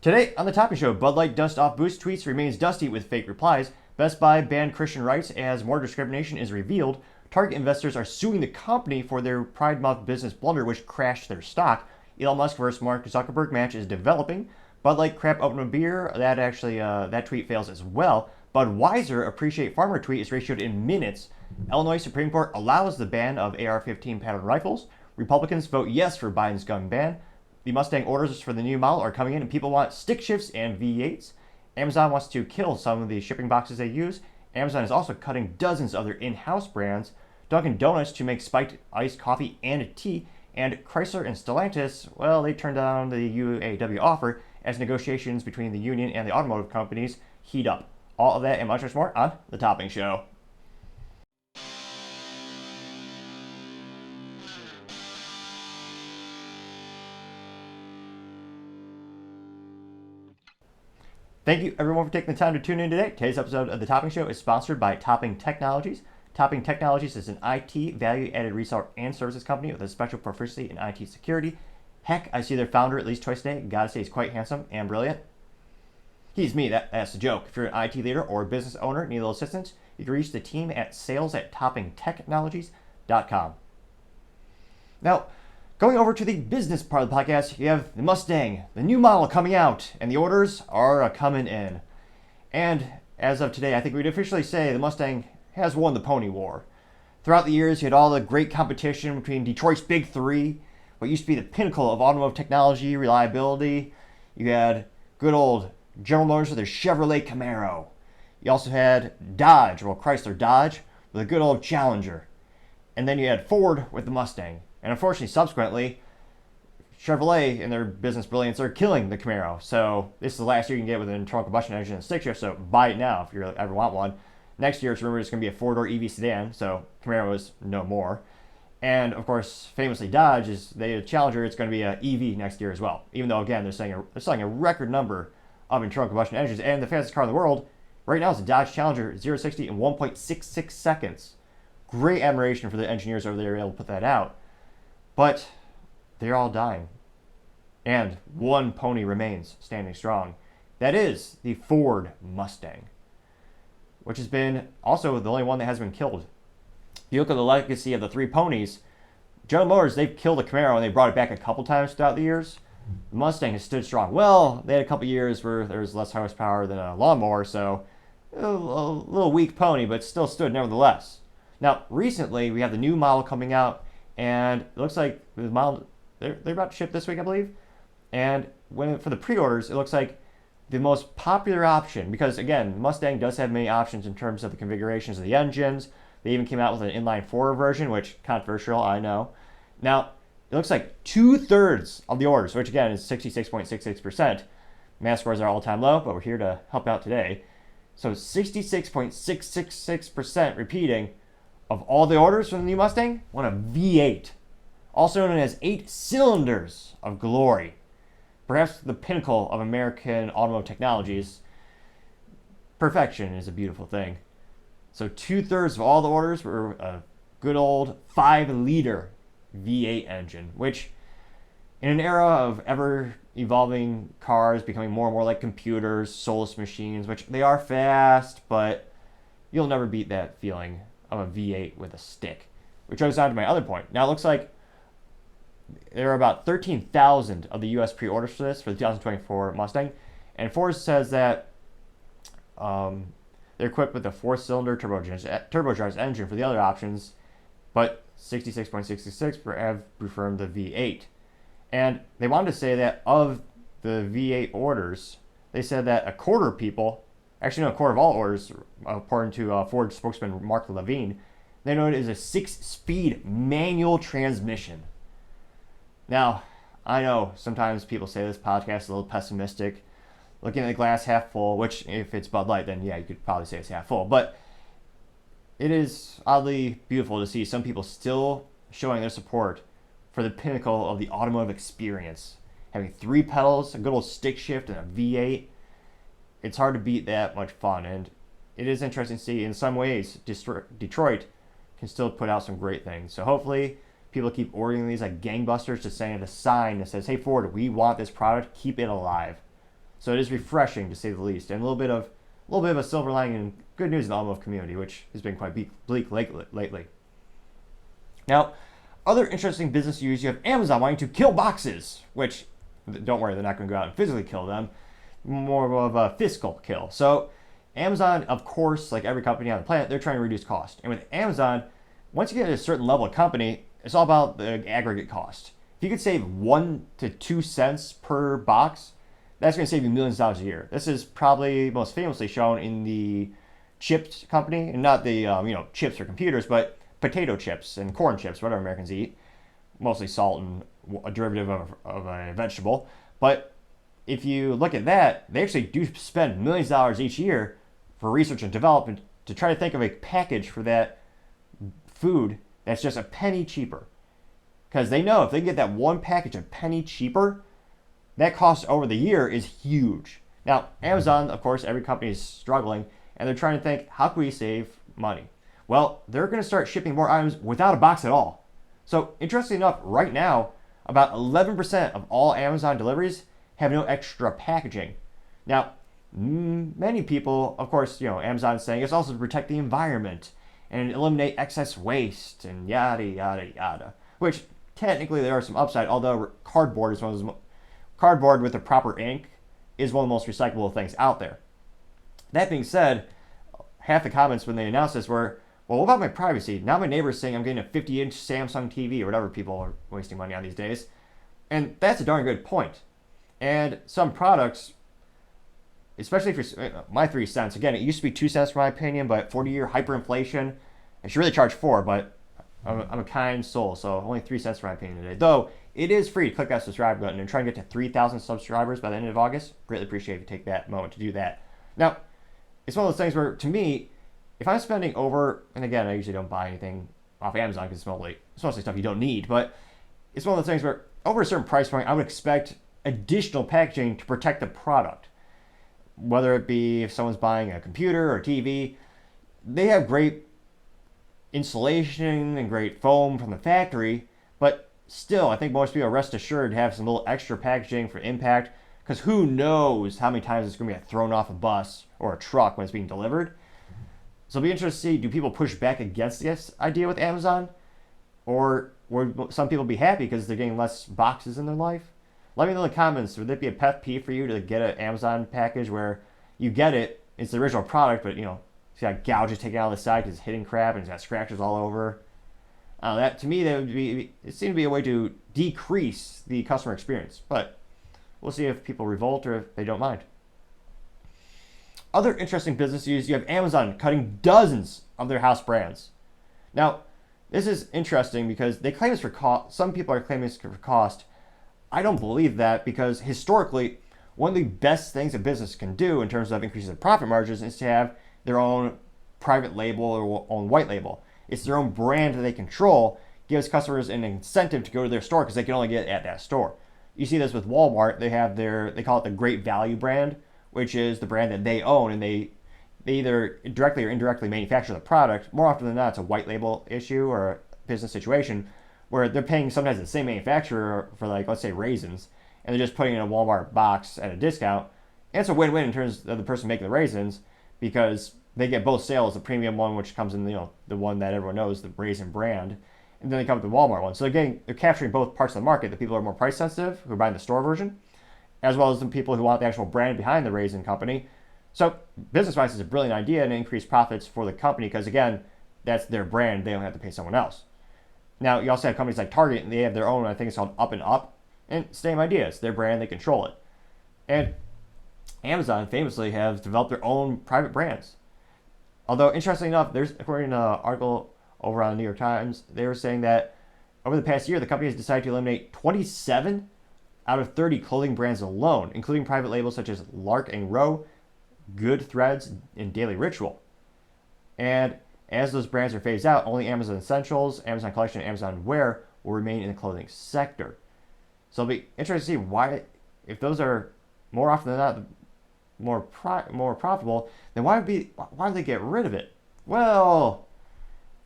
Today on the Topping Show, Bud Light Dust Off Boost tweets remains dusty with fake replies. Best Buy banned Christian rights as more discrimination is revealed. Target investors are suing the company for their Pride Month business blunder, which crashed their stock. Elon Musk versus Mark Zuckerberg match is developing. Bud Light crap open a beer. That tweet fails as well. Budweiser appreciate farmer tweet is ratioed in minutes. Illinois Supreme Court allows the ban of AR-15 pattern rifles. Republicans vote yes for Biden's gun ban. The Mustang orders for the new model are coming in, and people want stick shifts and V8s. Amazon wants to kill some of the shipping boxes they use. Amazon is also cutting dozens of their in-house brands. Dunkin' Donuts to make spiked iced coffee and tea. And Chrysler and Stellantis, well, they turned down the UAW offer as negotiations between the union and the automotive companies heat up. All of that and much more on The Topping Show. Thank you, everyone, for taking the time to tune in today. Today's episode of The Topping Show is sponsored by Topping Technologies. Topping Technologies is an IT value-added reseller and services company with a special proficiency in IT security. Heck, I see their founder at least twice a day. Gotta say, he's quite handsome and brilliant. He's me, that's the joke. If you're an IT leader or a business owner and need a little assistance, you can reach the team at sales@toppingtechnologies.com. Now, going over to the business part of the podcast, you have the Mustang, the new model coming out, and the orders are coming in. And as of today, I think we'd officially say the Mustang has won the pony war. Throughout the years, you had all the great competition between Detroit's Big Three, what used to be the pinnacle of automotive technology, reliability. You had good old General Motors with their Chevrolet Camaro. You also had Dodge, well, Chrysler Dodge, with a good old Challenger. And then you had Ford with the Mustang. And unfortunately, subsequently, Chevrolet, in their business brilliance, are killing the Camaro. So this is the last year you can get with an internal combustion engine and stick shift, so buy it now if you ever want one. Next year, it's rumored it's going to be a four-door EV sedan, so Camaro is no more. And, of course, famously, Dodge is the Challenger. It's going to be an EV next year as well, even though, again, they're selling a record number of internal combustion engines. And the fastest car in the world right now is the Dodge Challenger 0-60 in 1.66 seconds. Great admiration for the engineers over there able to put that out. But they're all dying. And one pony remains standing strong. That is the Ford Mustang, which has been also the only one that has been killed. If you look at the legacy of the three ponies, General Motors, they've killed the Camaro and they brought it back a couple times throughout the years. The Mustang has stood strong. Well, they had a couple years where there was less horsepower than a lawnmower, so a little weak pony, but still stood nevertheless. Now, recently, we have the new model coming out, and it looks like the model, they're about to ship this week, I believe. And for the pre-orders, it looks like the most popular option, because again, the Mustang does have many options in terms of the configurations of the engines. They even came out with an inline-four version, which controversial, I know. Now, it looks like 2/3 of the orders, which again is 66.66%. Math scores are all-time low, but we're here to help out today. So 66.666% repeating of all the orders from the new Mustang want a V8, also known as 8 cylinders of glory. Perhaps the pinnacle of American automotive technologies. Perfection is a beautiful thing. So 2/3 of all the orders were a good old 5-liter V8 engine, which in an era of ever-evolving cars becoming more and more like computers, soulless machines, which they are fast, but you'll never beat that feeling of a V8 with a stick. Which goes on to my other point. Now it looks like there are about 13,000 of the U.S. pre-orders for this, for the 2024 Mustang. And Ford says that they're equipped with a 4-cylinder turbocharged engine for the other options, but 66.66 have preferred the V8. And they wanted to say that of the V8 orders, they said that a quarter of people, actually no, a quarter of all orders, according to Ford spokesman Mark Levine, they know it is a 6-speed manual transmission. Now, I know sometimes people say this podcast is a little pessimistic, looking at the glass half full, which if it's Bud Light, then yeah, you could probably say it's half full. But it is oddly beautiful to see some people still showing their support for the pinnacle of the automotive experience. Having 3 pedals, a good old stick shift, and a V8. It's hard to beat that much fun, and it is interesting to see in some ways Detroit can still put out some great things. So hopefully people keep ordering these like gangbusters, just saying a sign that says, hey Ford, we want this product, keep it alive. So it is refreshing, to say the least, and a little bit of a silver lining and good news in the automotive community, which has been quite bleak lately. Now, other interesting business news, you have Amazon wanting to kill boxes, which, don't worry, they're not going to go out and physically kill them, more of a fiscal kill. So Amazon, of course, like every company on the planet, they're trying to reduce cost. And with Amazon, once you get to a certain level of company, it's all about the aggregate cost. If you could save 1 to 2 cents per box, that's going to save you millions of dollars a year. This is probably most famously shown in the chips company, and not the chips for computers, but potato chips and corn chips, whatever Americans eat, mostly salt and a derivative of a vegetable. But if you look at that, they actually do spend millions of dollars each year for research and development to try to think of a package for that food that's just a penny cheaper. Because they know if they can get that one package a penny cheaper, that cost over the year is huge. Now, Amazon, of course, every company is struggling, and they're trying to think, how can we save money? Well, they're going to start shipping more items without a box at all. So, interestingly enough, right now, about 11% of all Amazon deliveries have no extra packaging. Now, many people, of course, Amazon is saying it's also to protect the environment and eliminate excess waste and yada, yada, yada. Which, technically, there are some upside, although cardboard is one of those cardboard with the proper ink is one of the most recyclable things out there. That being said, half the comments when they announced this were, well, what about my privacy? Now my neighbor's saying I'm getting a 50-inch Samsung TV or whatever people are wasting money on these days. And that's a darn good point. And some products, especially for my 3 cents, again, it used to be 2 cents for my opinion, but 40-year hyperinflation, I should really charge 4, but I'm a kind soul, so only 3 cents for my opinion today. Though, it is free to click that subscribe button and try and get to 3,000 subscribers by the end of August. Greatly appreciate if you take that moment to do that. Now, it's one of those things where, to me, if I'm spending over, and again, I usually don't buy anything off Amazon because it's mostly stuff you don't need, but it's one of those things where over a certain price point, I would expect additional packaging to protect the product. Whether it be if someone's buying a computer or TV, they have great insulation and great foam from the factory, but still, I think most people are rest assured to have some little extra packaging for impact, because who knows how many times it's going to get thrown off a bus or a truck when it's being delivered. So it'll be interesting to see, do people push back against this idea with Amazon? Or would some people be happy because they're getting less boxes in their life? Let me know in the comments, would it be a pet peeve for you to get an Amazon package where you get it, it's the original product, but it's got gouges taken out of the side because it's hitting crap and it's got scratches all over? That to me, it seemed to be a way to decrease the customer experience. But we'll see if people revolt or if they don't mind. Other interesting business news, you have Amazon cutting dozens of their house brands. Now, this is interesting because they claim it's for cost. Some people are claiming it's for cost. I don't believe that, because historically, one of the best things a business can do in terms of increasing their profit margins is to have their own private label or own white label. It's their own brand that they control, gives customers an incentive to go to their store because they can only get it at that store. You see this with Walmart. They call it the Great Value brand, which is the brand that they own, and they either directly or indirectly manufacture the product. More often than not, it's a white label issue or a business situation where they're paying sometimes the same manufacturer for, like, let's say raisins, and they're just putting it in a Walmart box at a discount. And it's a win-win in terms of the person making the raisins, because they get both sales, the premium one, which comes in, the one that everyone knows, the raisin brand, and then they come with the Walmart one. So they're capturing both parts of the market, the people who are more price sensitive, who are buying the store version, as well as the people who want the actual brand behind the raisin company. So business-wise, it's a brilliant idea and increase profits for the company because, again, that's their brand. They don't have to pay someone else. Now, you also have companies like Target, and they have their own, I think it's called Up and Up, and same idea. It's their brand. They control it. And Amazon famously have developed their own private brands. Although, interestingly enough, according to an article over on the New York Times, they were saying that over the past year, the company has decided to eliminate 27 out of 30 clothing brands alone, including private labels such as Lark and Row, Good Threads, and Daily Ritual. And as those brands are phased out, only Amazon Essentials, Amazon Collection, and Amazon Wear will remain in the clothing sector. So it'll be interesting to see why, if those are more often than not more profitable, then why would they get rid of it? Well,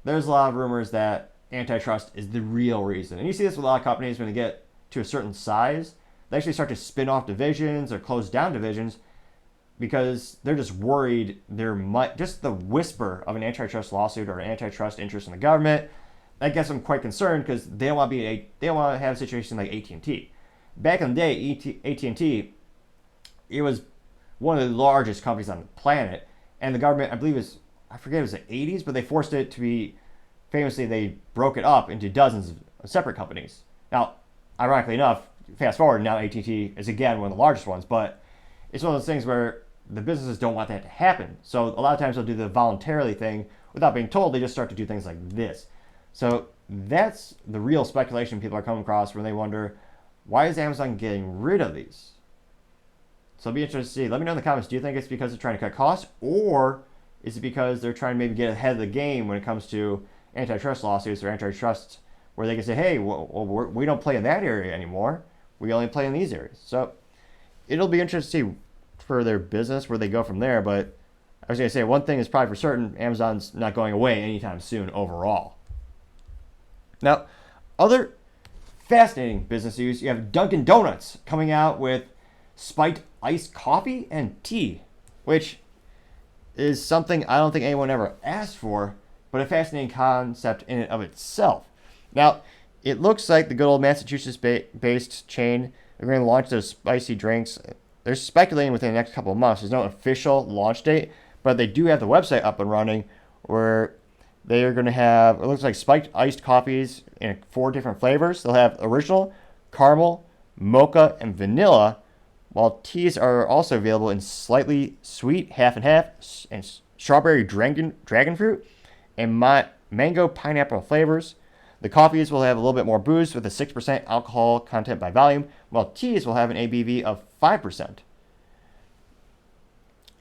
there's a lot of rumors that antitrust is the real reason. And you see this with a lot of companies when they get to a certain size, they actually start to spin off divisions or close down divisions because they're just worried there might, just the whisper of an antitrust lawsuit or an antitrust interest in the government, that gets them quite concerned because they don't want to have a situation like AT&T. Back in the day, AT&T, it was one of the largest companies on the planet, and the government, I believe I forget it was the 80s, but they forced it to be, famously, they broke it up into dozens of separate companies. Now, ironically enough, fast forward, now AT&T is again one of the largest ones, but it's one of those things where the businesses don't want that to happen. So a lot of times they'll do the voluntarily thing without being told. They just start to do things like this. So that's the real speculation people are coming across when they wonder, why is Amazon getting rid of these? So it'll be interesting to see. Let me know in the comments, do you think it's because they're trying to cut costs, or is it because they're trying to maybe get ahead of the game when it comes to antitrust lawsuits or antitrust, where they can say, hey, we don't play in that area anymore. We only play in these areas. So it'll be interesting to see for their business where they go from there. But I was going to say, one thing is probably for certain, Amazon's not going away anytime soon overall. Now, other fascinating business news, you have Dunkin' Donuts coming out with spiked iced coffee and tea, which is something I don't think anyone ever asked for, but a fascinating concept in and of itself. Now, it looks like the good old Massachusetts-based chain, they're going to launch those spicy drinks. They're speculating within the next couple of months. There's no official launch date, but they do have the website up and running where they are going to have, it looks like spiked iced coffees in 4 different flavors. They'll have original, caramel, mocha, and vanilla, while teas are also available in slightly sweet, half and half, and strawberry dragon fruit, and mango pineapple flavors. The coffees will have a little bit more booze with a 6% alcohol content by volume, while teas will have an ABV of 5%.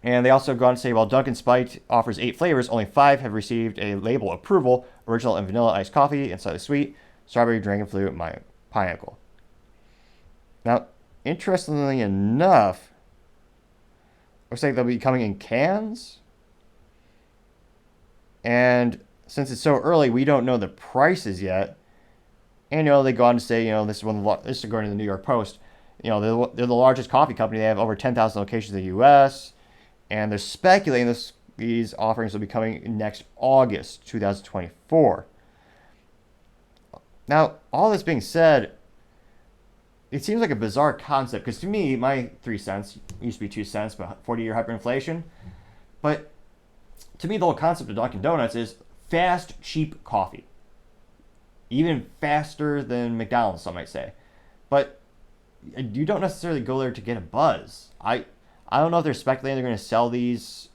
And they also go on to say, while Dunkin' Spiked offers 8 flavors, only 5 have received a label approval: original and vanilla iced coffee and slightly sweet, strawberry dragon fruit, and pineapple. Now, interestingly enough, looks like they'll be coming in cans. And since it's so early, we don't know the prices yet. And, they go on to say, this is according to the New York Post, they're the largest coffee company. They have over 10,000 locations in the U.S., and they're speculating these offerings will be coming next August 2024. Now, all this being said, it seems like a bizarre concept, because to me, my 3 cents used to be 2 cents, but 40-year hyperinflation. But to me, the whole concept of Dunkin' Donuts is fast, cheap coffee. Even faster than McDonald's, some might say. But you don't necessarily go there to get a buzz. I don't know if they're speculating they're going to sell these.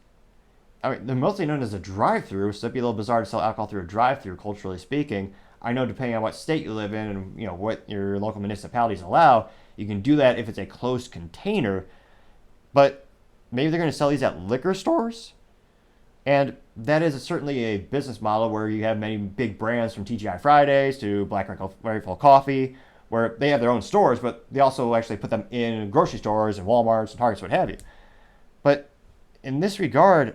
I mean, they're mostly known as a drive-through, so it'd be a little bizarre to sell alcohol through a drive-through, culturally speaking. I know depending on what state you live in and what your local municipalities allow, you can do that if it's a closed container. But maybe they're going to sell these at liquor stores? And that is certainly a business model where you have many big brands, from TGI Fridays to Black Rifle Coffee, where they have their own stores, but they also actually put them in grocery stores and Walmarts and Targets, what have you. But in this regard,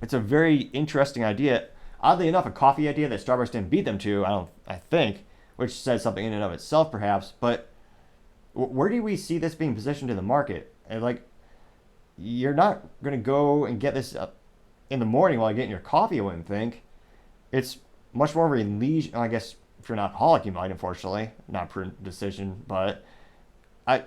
it's a very interesting idea. Oddly enough, a coffee idea that Starbucks didn't beat them to, I think, which says something in and of itself, perhaps. But where do we see this being positioned in the market? And you're not going to go and get this in the morning while you're getting your coffee, I wouldn't think. It's much more of a leisure. I guess if you're an alcoholic, you might, unfortunately. Not a prudent decision, but I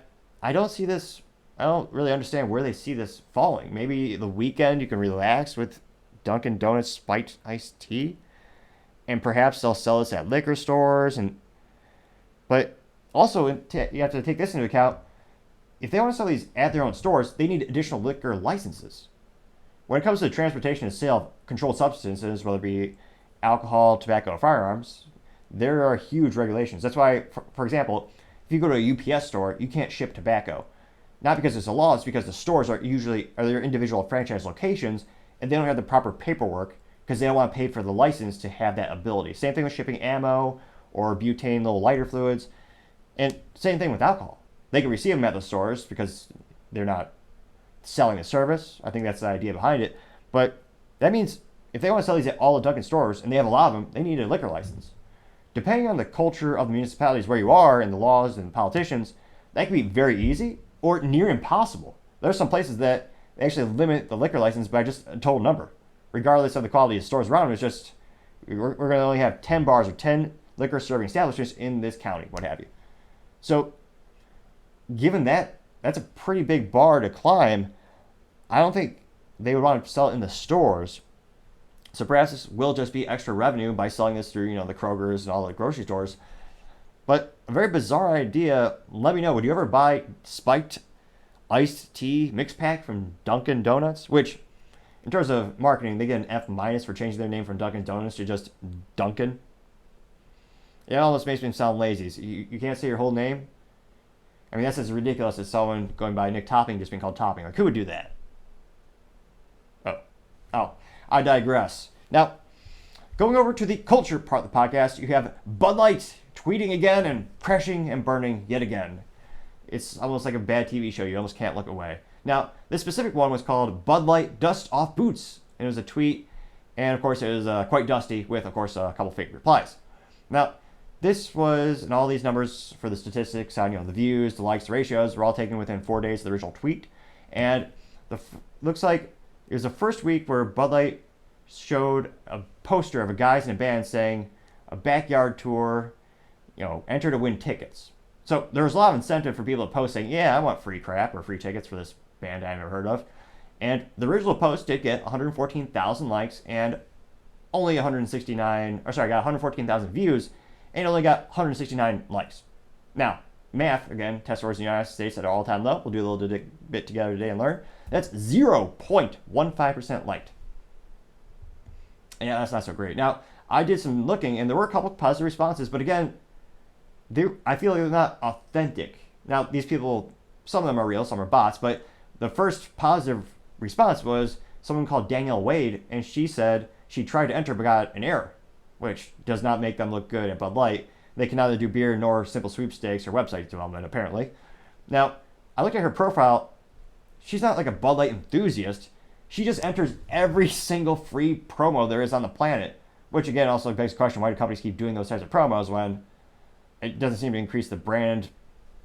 don't see this. I don't really understand where they see this falling. Maybe the weekend you can relax with Dunkin' Donuts spiked iced tea, and perhaps they'll sell this at liquor stores. But also, you have to take this into account. If they want to sell these at their own stores, they need additional liquor licenses. When it comes to the transportation and sale of controlled substances, whether it be alcohol, tobacco, or firearms, there are huge regulations. That's why, for example, if you go to a UPS store, you can't ship tobacco. Not because it's a law, it's because the stores are their individual franchise locations, and they don't have the proper paperwork because they don't want to pay for the license to have that ability. Same thing with shipping ammo or butane, little lighter fluids. And same thing with alcohol. They can receive them at the stores because they're not selling a service. I think that's the idea behind it. But that means if they want to sell these at all the Dunkin' stores, and they have a lot of them, they need a liquor license. Depending on the culture of the municipalities where you are and the laws and the politicians, that can be very easy or near impossible. There's some places that they actually limit the liquor license by just a total number. Regardless of the quality of stores around them, it's just, we're going to only have 10 bars or 10 liquor serving establishments in this county, what have you. So, given that, that's a pretty big bar to climb. I don't think they would want to sell it in the stores. So perhaps this will just be extra revenue by selling this through, the Kroger's and all the grocery stores. But a very bizarre idea. Let me know, would you ever buy spiked iced tea mix pack from Dunkin' Donuts? Which, in terms of marketing, they get an F- for changing their name from Dunkin' Donuts to just Dunkin'. It almost makes me sound lazy. So you can't say your whole name? I mean, that's as ridiculous as someone going by Nick Topping just being called Topping. Like, who would do that? Oh, I digress. Now, going over to the culture part of the podcast, you have Bud Light tweeting again and crashing and burning yet again. It's almost like a bad TV show. You almost can't look away. Now, this specific one was called Bud Light Dust Off Boots. And it was a tweet, and of course it was quite dusty with, of course, a couple fake replies. Now, this was, and all these numbers for the statistics on, the views, the likes, the ratios, were all taken within 4 days of the original tweet. And looks like it was the first week where Bud Light showed a poster of a guys in a band saying a backyard tour, enter to win tickets. So there was a lot of incentive for people to post saying, yeah, I want free crap or free tickets for this band I've never heard of. And the original post did get 114,000 likes and only got 114,000 views and only got 169 likes. Now, math, again, test scores in the United States at an all-time low. We'll do a little bit together today and learn. That's 0.15% liked. And yeah, that's not so great. Now, I did some looking, and there were a couple positive responses, but again, I feel like they're not authentic. Now, these people, some of them are real, some are bots, but the first positive response was someone called Danielle Wade, and she said she tried to enter but got an error, which does not make them look good at Bud Light. They can neither do beer nor simple sweepstakes or website development, apparently. Now, I looked at her profile. She's not like a Bud Light enthusiast. She just enters every single free promo there is on the planet, which again also begs the question, why do companies keep doing those types of promos when it doesn't seem to increase the brand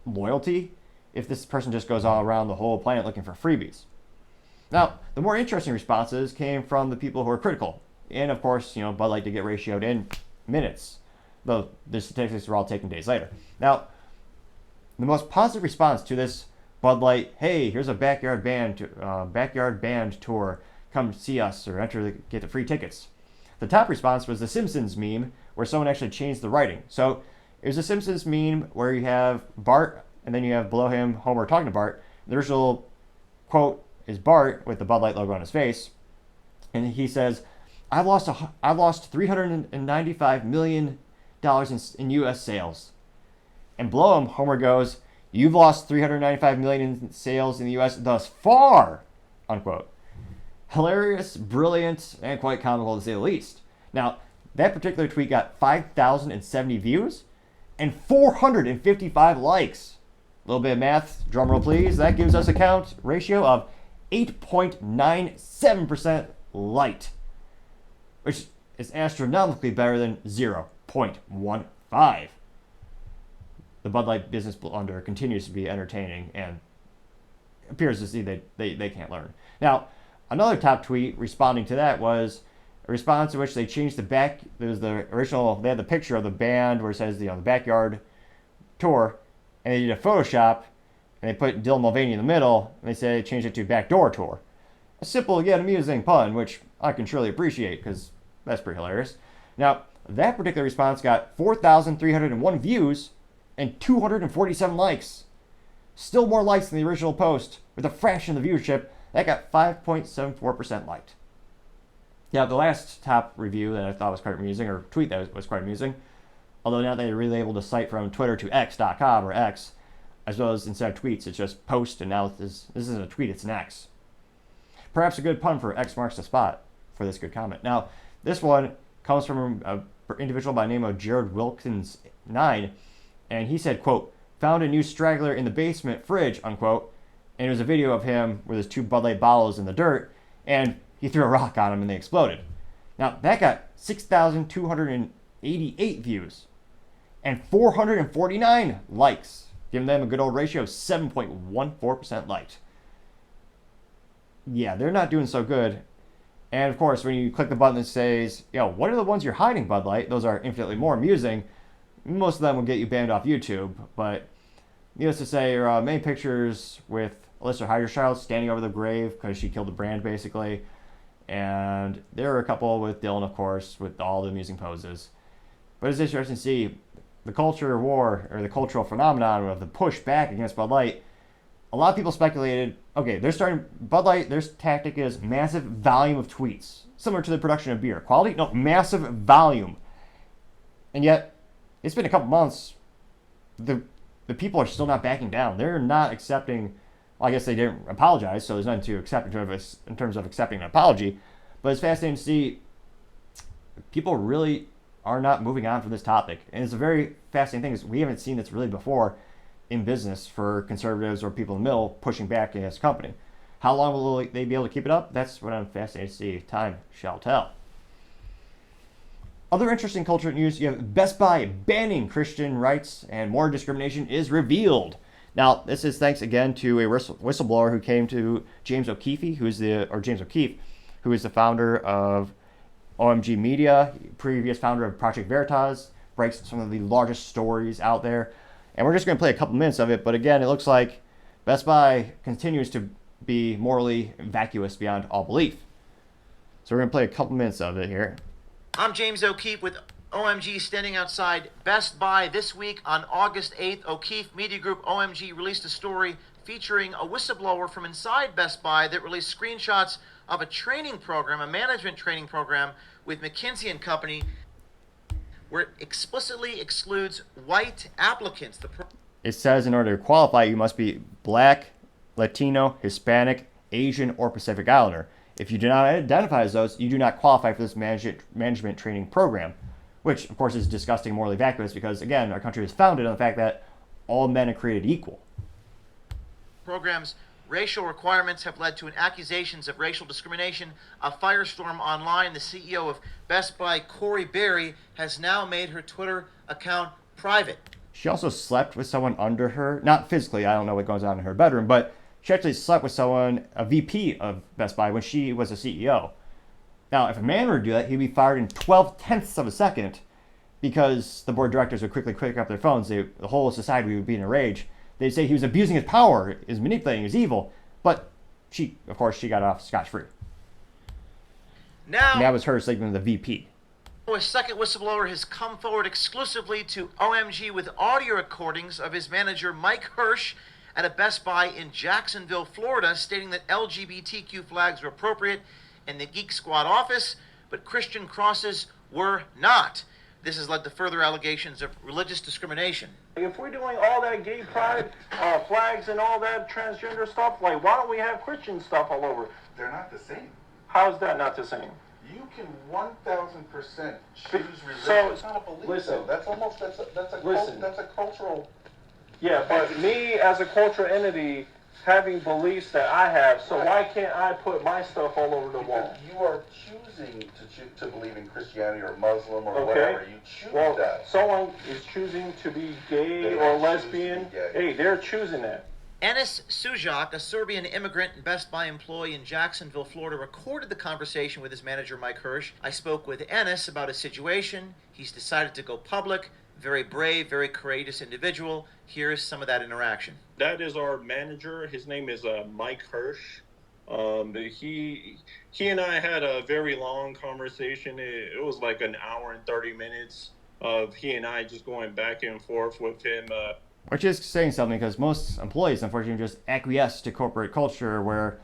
loyalty if this person just goes all around the whole planet looking for freebies? Now, the more interesting responses came from the people who are critical. And of course, Bud Light did get ratioed in minutes, though the statistics were all taken days later. Now, the most positive response to this Bud Light, hey, here's a backyard band tour, come see us or get the free tickets. The top response was the Simpsons meme where someone actually changed the writing. So it was a Simpsons meme where you have Bart and then you have below him Homer talking to Bart. The original quote is Bart with the Bud Light logo on his face, and he says, I've lost $395 million in U.S. sales. And below him, Homer goes, you've lost $395 million in sales in the U.S. thus far, unquote. Hilarious, brilliant, and quite comical to say the least. Now, that particular tweet got 5,070 views and 455 likes. A little bit of math, drum roll please. That gives us a count ratio of 8.97% light, which is astronomically better than 0.15. The Bud Light business blunder continues to be entertaining and appears to see they can't learn. Now, another top tweet responding to that was a response in which they changed the back. There was the original, they had the picture of the band where it says, the backyard tour, and they did a Photoshop, and they put Dylan Mulvaney in the middle, and they said they changed it to backdoor tour. A simple yet amusing pun, which I can surely appreciate because that's pretty hilarious. Now, that particular response got 4,301 views and 247 likes. Still more likes than the original post, with a fraction of the viewership. That got 5.74% liked. Now, the last top review that I thought was quite amusing, or tweet that was quite amusing, although now they're really able to cite from Twitter to X.com or X, as well as instead of tweets, it's just post, and now this isn't a tweet, it's an X. Perhaps a good pun for X marks the spot for this good comment. Now, this one comes from an individual by the name of Jared Wilkins9, and he said, quote, found a new straggler in the basement fridge, unquote, and it was a video of him with his two Bud Light bottles in the dirt, and he threw a rock on them and they exploded. Now, that got 6,288 views and 449 likes, giving them a good old ratio of 7.14% light. Yeah, they're not doing so good. And of course, when you click the button that says, what are the ones you're hiding, Bud Light? Those are infinitely more amusing. Most of them will get you banned off YouTube, but needless to say, there are many pictures with Alyssa Heiderchild standing over the grave because she killed the brand, basically. And there are a couple with Dylan, of course, with all the amusing poses. But it's interesting to see the culture war, or the cultural phenomenon of the push back against Bud Light. A lot of people speculated, okay, Bud Light, their tactic is massive volume of tweets, similar to the production of beer. Quality? No, massive volume. And yet, it's been a couple months, the people are still not backing down. They're not accepting, well, I guess they didn't apologize, so there's nothing to accept in terms of accepting an apology. But it's fascinating to see people really are not moving on from this topic. And it's a very fascinating thing, is we haven't seen this really before in business for conservatives or people in the middle pushing back against a company. How long will they be able to keep it up? That's what I'm fascinated to see. Time shall tell. Other interesting culture news, you have Best Buy banning Christian rights and more discrimination is revealed. Now, this is thanks again to a whistleblower who came to James O'Keefe, who is the founder of OMG Media, previous founder of Project Veritas, breaks some of the largest stories out there. And we're just going to play a couple minutes of it, but again, it looks like Best Buy continues to be morally vacuous beyond all belief. So we're going to play a couple minutes of it here. I'm James O'Keefe with OMG, standing outside Best Buy this week on August 8th. O'Keefe Media Group OMG released a story featuring a whistleblower from inside Best Buy that released screenshots of a training program, a management training program with McKinsey & Company, where it explicitly excludes white applicants. It says in order to qualify, you must be Black, Latino, Hispanic, Asian, or Pacific Islander. If you do not identify as those, you do not qualify for this management training program, which, of course, is disgusting, morally vacuous, because, again, our country is founded on the fact that all men are created equal. Program's racial requirements have led to accusations of racial discrimination, a firestorm online. The CEO of Best Buy, Corey Berry, has now made her Twitter account private. She also slept with someone under her. Not physically, I don't know what goes on in her bedroom, but she actually slept with someone, a VP of Best Buy, when she was a CEO. Now, if a man were to do that, he'd be fired in 12/10ths of a second, because the board of directors would quickly pick up their phones. The whole society would be in a rage. They'd say he was abusing his power, is manipulating, is evil. But she got off scotch-free. Now, and that was her sleeping with the VP. A second whistleblower has come forward exclusively to OMG with audio recordings of his manager, Mike Hirsch, at a Best Buy in Jacksonville, Florida, stating that LGBTQ flags were appropriate in the Geek Squad office, but Christian crosses were not. This has led to further allegations of religious discrimination. If we're doing all that gay pride flags and all that transgender stuff, why don't we have Christian stuff all over? They're not the same. How's that not the same? You can 1,000% choose religion. So, it's not a belief. Listen, that's a cultural. Yeah, but me as a cultural entity having beliefs that I have, so why can't I put my stuff all over the wall? You are choosing to believe in Christianity or Muslim or whatever. You choose that. Someone is choosing to be gay or lesbian. Hey, they're choosing that. Enis Sujak, a Serbian immigrant and Best Buy employee in Jacksonville, Florida, recorded the conversation with his manager, Mike Hirsch. I spoke with Enis about his situation. He's decided to go public. Very brave, very courageous individual. Here's some of that interaction. That is our manager. His name is Mike Hirsch. He and I had a very long conversation. It was like an hour and 30 minutes of he and I just going back and forth with him. Which is saying something, because most employees, unfortunately, just acquiesce to corporate culture where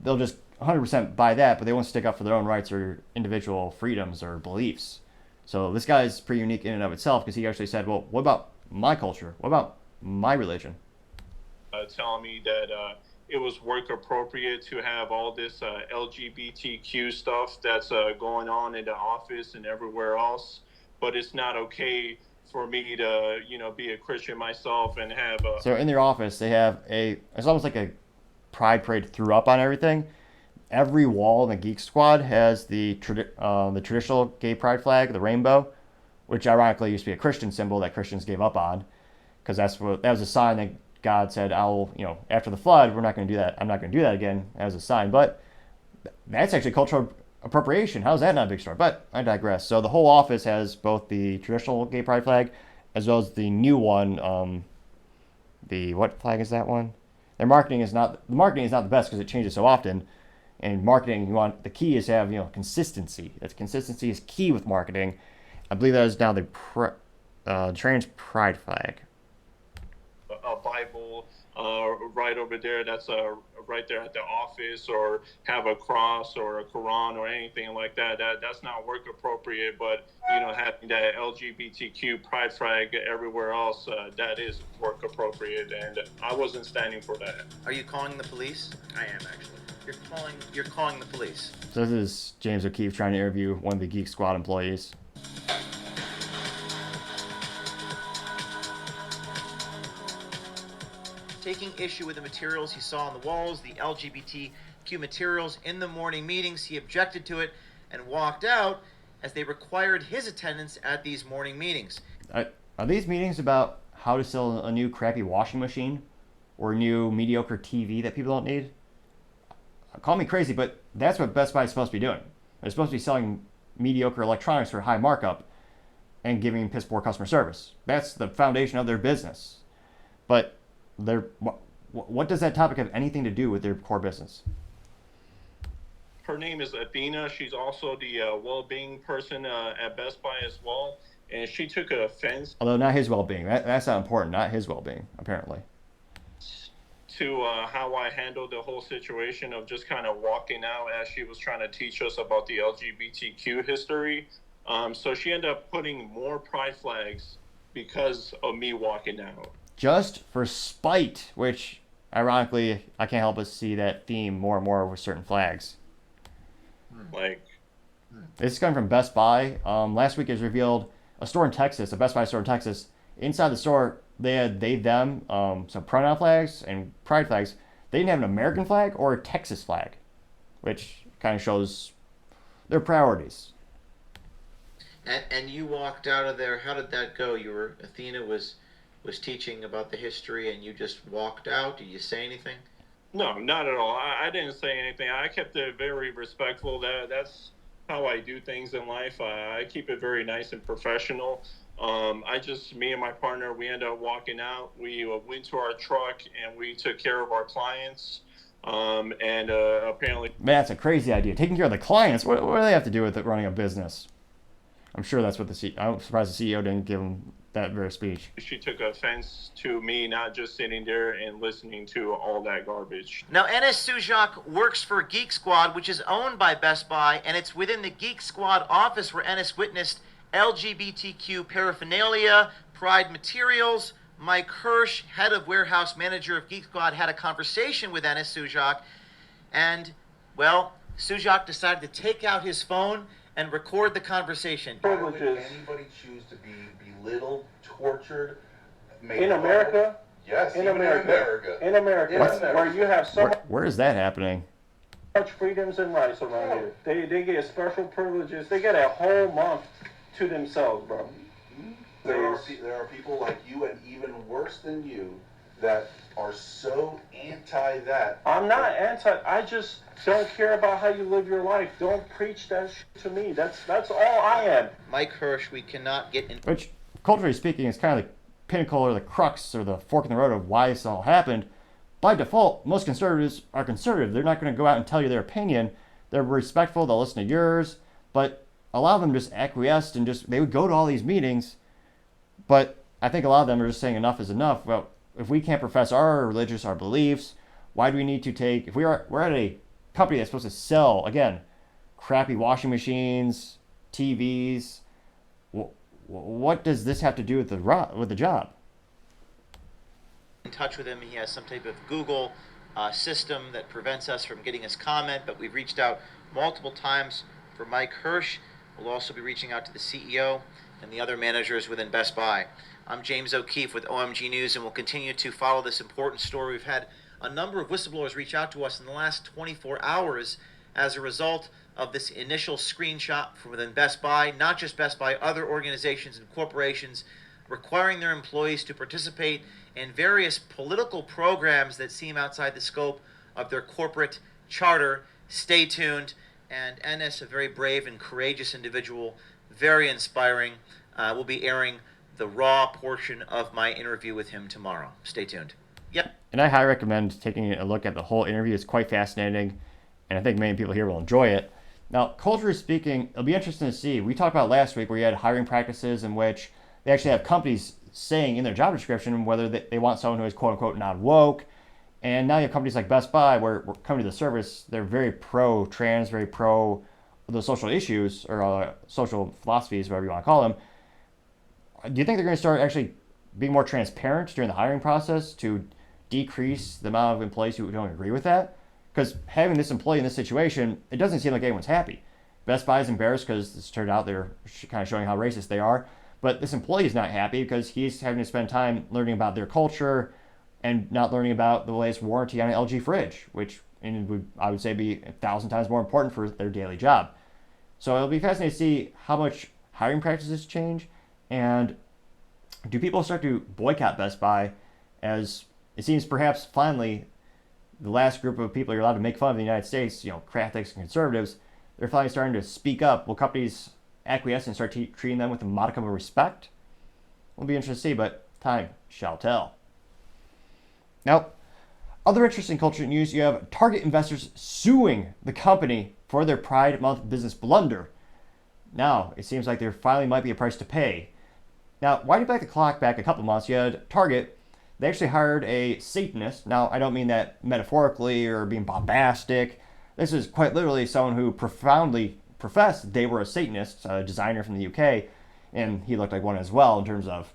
they'll just 100% buy that, but they won't stick up for their own rights or individual freedoms or beliefs. So this guy is pretty unique in and of itself, because he actually said, well, what about my culture? What about my religion? Telling me that it was work appropriate to have all this LGBTQ stuff that's going on in the office and everywhere else, but it's not okay for me to, be a Christian myself and have a... So in their office, they have it's almost like a pride parade threw up on everything. Every wall in the Geek Squad has the traditional gay pride flag, the rainbow, which ironically used to be a Christian symbol that Christians gave up on. because that was a sign that God said, I'll, after the flood, we're not going to do that. I'm not going to do that again as a sign. But that's actually cultural appropriation. How is that not a big story? But I digress. So the whole office has both the traditional gay pride flag as well as the new one. What flag is that one? Their marketing is not the best because it changes so often. And marketing, the key is to have consistency. Consistency is key with marketing. I believe that is now the trans pride flag. A Bible right over there. That's right there at the office, or have a cross or a Quran or anything like that. That's not work appropriate. But having that LGBTQ pride flag everywhere else, that is work appropriate, and I wasn't standing for that. Are you calling the police? I am actually. You're calling the police. So this is James O'Keefe trying to interview one of the Geek Squad employees. Taking issue with the materials he saw on the walls, the LGBTQ materials in the morning meetings, he objected to it and walked out as they required his attendance at these morning meetings. Are these meetings about how to sell a new crappy washing machine or a new mediocre TV that people don't need? Call me crazy, but that's what Best Buy is supposed to be doing. They're supposed to be selling mediocre electronics for high markup and giving piss poor customer service. That's the foundation of their business. But what does that topic have anything to do with their core business? Her name is Athena. She's also the well-being person at Best Buy as well. And she took offense. Although not his well-being. That's not important. Not his well-being, apparently. To how I handled the whole situation of just kind of walking out as she was trying to teach us about the LGBTQ history. So she ended up putting more pride flags because of me walking out. Just for spite, which, ironically, I can't help but see that theme more and more with certain flags. This is coming from Best Buy. Last week it was revealed a store in Texas, a Best Buy store in Texas. Inside the store, they had they, them, some pronoun flags and pride flags. They didn't have an American flag or a Texas flag, which kind of shows their priorities. And you walked out of there. How did that go? Athena was teaching about the history, and you just walked out. Did you say anything? No, not at all. I didn't say anything. I kept it very respectful. That's how I do things in life. I keep it very nice and professional. Me and my partner, we ended up walking out. We went to our truck and we took care of our clients. Apparently, man, that's a crazy idea. Taking care of the clients. What do they have to do with it running a business? I'm sure that's what I'm surprised the CEO didn't give him that very speech. She took offense to me not just sitting there and listening to all that garbage. Now, Enes Sujak works for Geek Squad, which is owned by Best Buy, and it's within the Geek Squad office where Enes witnessed LGBTQ paraphernalia, pride materials. Mike Hirsch, head of warehouse manager of Geek Squad, had a conversation with Enes Sujak, and, well, Sujak decided to take out his phone and record the conversation. Why would anybody choose to be belittled, tortured, made in America? Yes, in America. In America, where you have so where is that happening? much freedoms and rights around here. They get special privileges. They get a whole month to themselves, bro. There are people like you, and even worse than you, that are so anti that. I'm not anti. I just don't care about how you live your life. Don't preach that shit to me. That's all I am. Mike Hirsch, we cannot get in. Which, culturally speaking, is kind of the pinnacle or the crux or the fork in the road of why this all happened. By default, most conservatives are conservative. They're not going to go out and tell you their opinion. They're respectful. They'll listen to yours. But a lot of them just acquiesced and they would go to all these meetings. But I think a lot of them are just saying enough is enough. Well, if we can't profess our beliefs, why do we need to take, if we're at a company that's supposed to sell, again, crappy washing machines, TVs, what does this have to do with the job? In touch with him, he has some type of Google system that prevents us from getting his comment, but we've reached out multiple times for Mike Hirsch. We'll also be reaching out to the CEO and the other managers within Best Buy. I'm James O'Keefe with OMG News, and we'll continue to follow this important story. We've had a number of whistleblowers reach out to us in the last 24 hours as a result of this initial screenshot from within Best Buy, not just Best Buy, other organizations and corporations requiring their employees to participate in various political programs that seem outside the scope of their corporate charter. Stay tuned. And Ennis, a very brave and courageous individual, very inspiring, will be airing the raw portion of my interview with him tomorrow. Stay tuned. Yep. And I highly recommend taking a look at the whole interview. It's quite fascinating, and I think many people here will enjoy it. Now, culturally speaking, it'll be interesting to see. We talked about last week where you had hiring practices in which they actually have companies saying in their job description whether they want someone who is quote-unquote not woke. And now you have companies like Best Buy where coming to the service, they're very pro-trans, very pro those social issues or social philosophies, whatever you want to call them. Do you think they're going to start actually being more transparent during the hiring process to decrease the amount of employees who don't agree with that? Because having this employee in this situation, it doesn't seem like anyone's happy. Best Buy is embarrassed because this turned out they're kind of showing how racist they are. But this employee is not happy because he's having to spend time learning about their culture and not learning about the latest warranty on an LG fridge, which I would say be 1,000 times more important for their daily job. So it'll be fascinating to see how much hiring practices change, and do people start to boycott Best Buy, as it seems perhaps finally the last group of people you're allowed to make fun of in the United States, Catholics and conservatives, they're finally starting to speak up. Will companies acquiesce and start treating them with a modicum of respect? It'll be interesting to see, but time shall tell. Now, other interesting culture news, you have Target investors suing the company for their Pride Month business blunder. Now, it seems like there finally might be a price to pay. Now, winding back the clock back a couple months, you had Target. They actually hired a Satanist. Now, I don't mean that metaphorically or being bombastic. This is quite literally someone who profoundly professed they were a Satanist, a designer from the UK, and he looked like one as well in terms of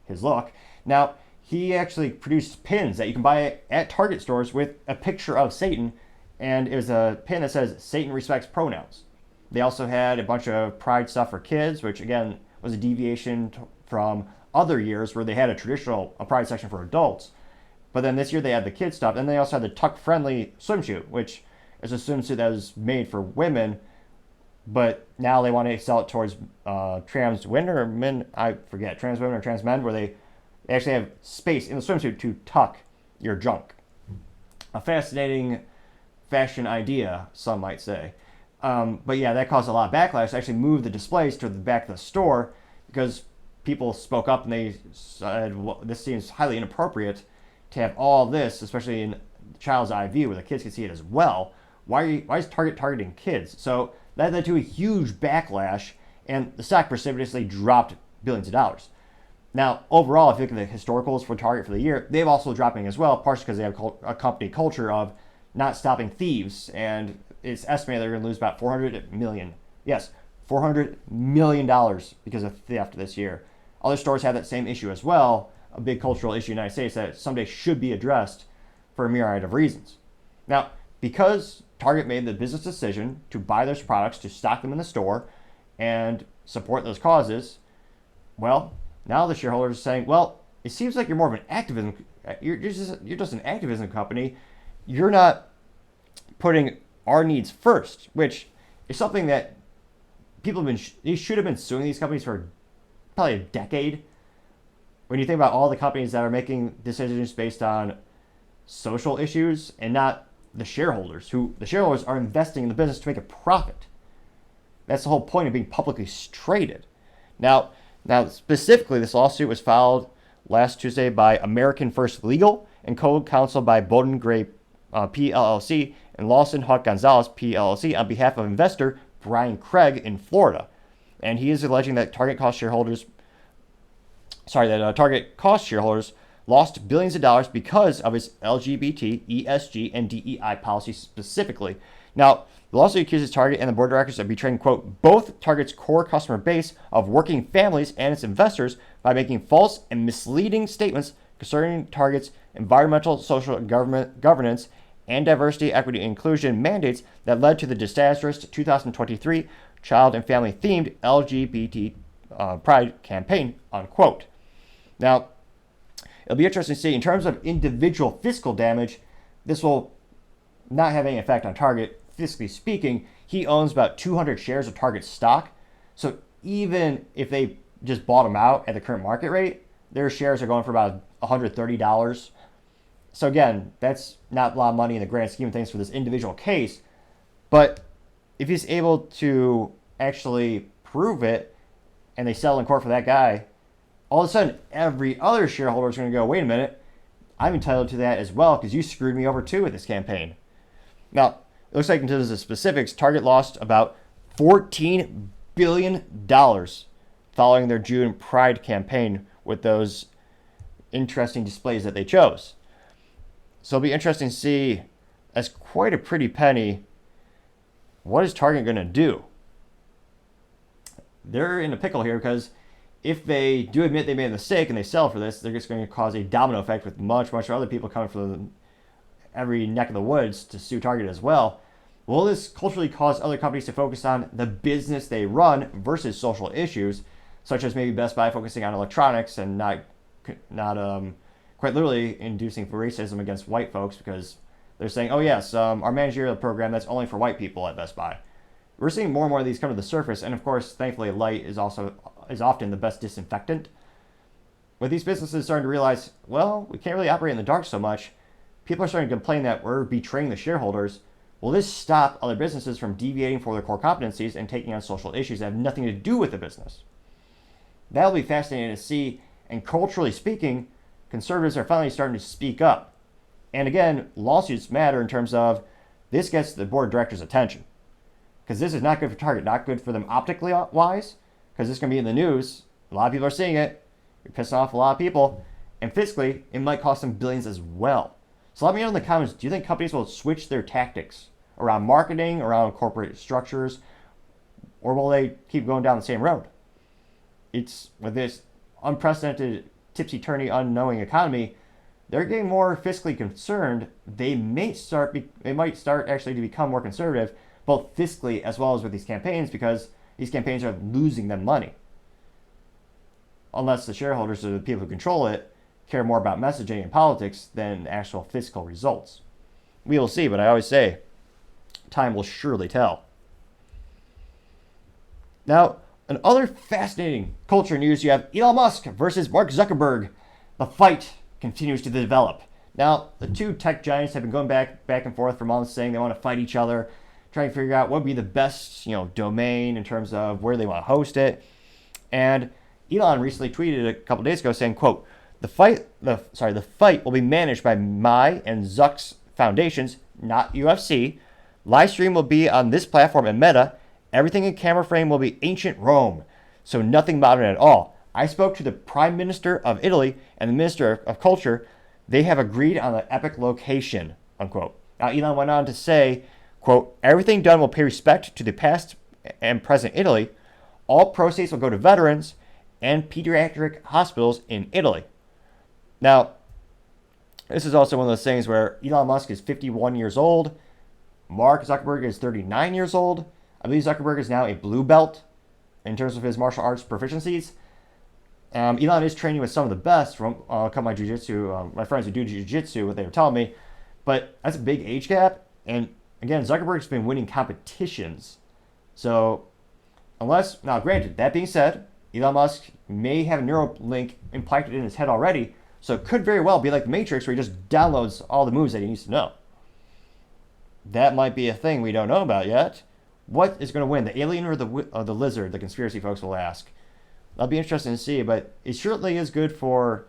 his look. Now, he actually produced pins that you can buy at Target stores with a picture of Satan, and it was a pin that says Satan respects pronouns. They also had a bunch of Pride stuff for kids, which again was a deviation from other years where they had a Pride section for adults. But then this year they had the kids stuff, and they also had the tuck-friendly swimsuit, which is a swimsuit that was made for women, but now they want to sell it towards trans women or men, I forget, trans women or trans men, where they actually have space in the swimsuit to tuck your junk. A fascinating fashion idea, some might say. But yeah, that caused a lot of backlash. They actually moved the displays to the back of the store because people spoke up and they said, well, this seems highly inappropriate to have all this, especially in the child's eye view where the kids can see it as well. Why is Target targeting kids? So that led to a huge backlash, and the stock precipitously dropped billions of dollars. Now, overall, if you look at the historicals for Target for the year, they've also dropping as well, partially because they have a company culture of not stopping thieves, and it's estimated they're going to lose about $400 million. Yes, $400 million because of theft this year. Other stores have that same issue as well, a big cultural issue in the United States that someday should be addressed for a myriad of reasons. Now, because Target made the business decision to buy those products, to stock them in the store, and support those causes, well, now the shareholders are saying, well, it seems like you're more of an activism. You're just an activism company. You're not putting our needs first, which is something that people they should have been suing these companies for probably a decade. When you think about all the companies that are making decisions based on social issues and not the shareholders, who the shareholders are investing in the business to make a profit. That's the whole point of being publicly traded. Now specifically, this lawsuit was filed last Tuesday by American First Legal and co-counseled by Bowden Gray PLLC and Lawson Hunt Gonzalez PLLC on behalf of investor Brian Craig in Florida. And he is alleging that Target cost shareholders lost billions of dollars because of its LGBT, ESG, and DEI policies specifically. Now, the lawsuit accuses Target and the board of directors of betraying, quote, both Target's core customer base of working families and its investors by making false and misleading statements concerning Target's environmental, social, and governance, and diversity, equity, and inclusion mandates that led to the disastrous 2023 child and family themed LGBT Pride campaign, unquote. Now, it'll be interesting to see, in terms of individual fiscal damage, this will not have any effect on Target. Fiscally speaking, he owns about 200 shares of Target stock. So even if they just bought them out at the current market rate, their shares are going for about $130. So again, that's not a lot of money in the grand scheme of things for this individual case. But if he's able to actually prove it and they settle in court for that guy, all of a sudden every other shareholder is going to go, wait a minute, I'm entitled to that as well because you screwed me over too with this campaign. Now, it looks like in terms of the specifics, Target lost about $14 billion following their June Pride campaign with those interesting displays that they chose. So it'll be interesting to see, as quite a pretty penny, what is Target going to do? They're in a pickle here because if they do admit they made a mistake and they sell for this, they're just going to cause a domino effect with much other people coming from every neck of the woods to sue Target as well. Will this culturally cause other companies to focus on the business they run versus social issues, such as maybe Best Buy focusing on electronics and not quite literally inducing for racism against white folks because they're saying, oh yes, our managerial program that's only for white people at Best Buy. We're seeing more and more of these come to the surface, and of course, thankfully, light is often the best disinfectant. With these businesses starting to realize, well, we can't really operate in the dark so much, people are starting to complain that we're betraying the shareholders. Will this stop other businesses from deviating from their core competencies and taking on social issues that have nothing to do with the business? That'll be fascinating to see, and culturally speaking, conservatives are finally starting to speak up. And again, lawsuits matter in terms of this gets the board of directors' attention. Because this is not good for Target, not good for them optically wise, because this is going to be in the news. A lot of people are seeing it. You're pissing off a lot of people. And fiscally, it might cost them billions as well. So let me know in the comments, do you think companies will switch their tactics around marketing, around corporate structures, or will they keep going down the same road? It's with this unprecedented, tipsy-turny, unknowing economy, they're getting more fiscally concerned. They might start actually to become more conservative, both fiscally as well as with these campaigns, because these campaigns are losing them money. Unless the shareholders or the people who control it care more about messaging and politics than actual fiscal results. We will see, but I always say, time will surely tell. Now, in other fascinating culture news, you have Elon Musk versus Mark Zuckerberg. The fight continues to develop. Now, the two tech giants have been going back and forth for months, saying they want to fight each other, trying to figure out what would be the best, domain in terms of where they want to host it. And Elon recently tweeted a couple days ago saying, quote, the fight will be managed by my and Zuck's foundations, not UFC. Live stream will be on this platform and Meta. Everything in camera frame will be ancient Rome, so nothing modern at all. I spoke to the Prime Minister of Italy and the Minister of Culture. They have agreed on the epic location, unquote. Now, Elon went on to say, quote, everything done will pay respect to the past and present Italy. All proceeds will go to veterans and pediatric hospitals in Italy. Now, this is also one of those things where Elon Musk is 51 years old. Mark Zuckerberg is 39 years old. I believe Zuckerberg is now a blue belt in terms of his martial arts proficiencies. Elon is training with some of the best from a couple of my jiu-jitsu, my friends who do jiu-jitsu, what they were telling me. But that's a big age gap. And again, Zuckerberg's been winning competitions. So, now granted, that being said, Elon Musk may have Neuralink implanted in his head already. So it could very well be like the Matrix where he just downloads all the moves that he needs to know. That might be a thing we don't know about yet. What is going to win, the alien or the lizard, the conspiracy folks will ask. That'll be interesting to see, but it certainly is good for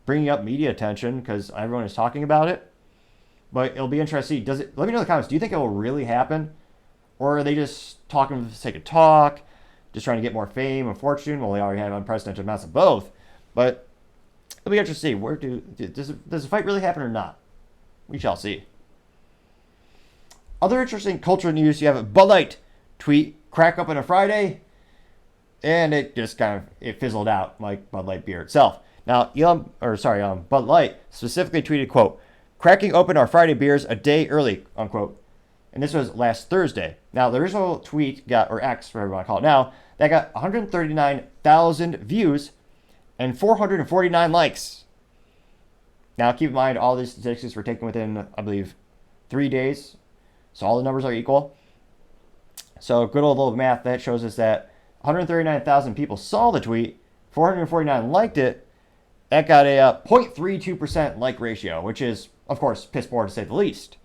bringing up media attention because everyone is talking about it. But it'll be interesting to see, let me know in the comments, do you think it will really happen? Or are they just talking for the sake of talk, just trying to get more fame and fortune? Well, they already have unprecedented amounts of both. But it'll be interesting to see, does the fight really happen or not? We shall see. Other interesting cultural news, you have a Bud Light tweet, crack up on a Friday, and it just it fizzled out like Bud Light beer itself. Now, Bud Light specifically tweeted, quote, cracking open our Friday beers a day early, unquote. And this was last Thursday. Now, the original tweet or X, whatever you want to call it now, that got 139,000 views and 449 likes. Now, keep in mind, all these statistics were taken within, I believe, 3 days. So all the numbers are equal. So good old little math, that shows us that 139,000 people saw the tweet 449 liked it. That got a 0.32% like ratio, which is, of course, piss poor to say the least.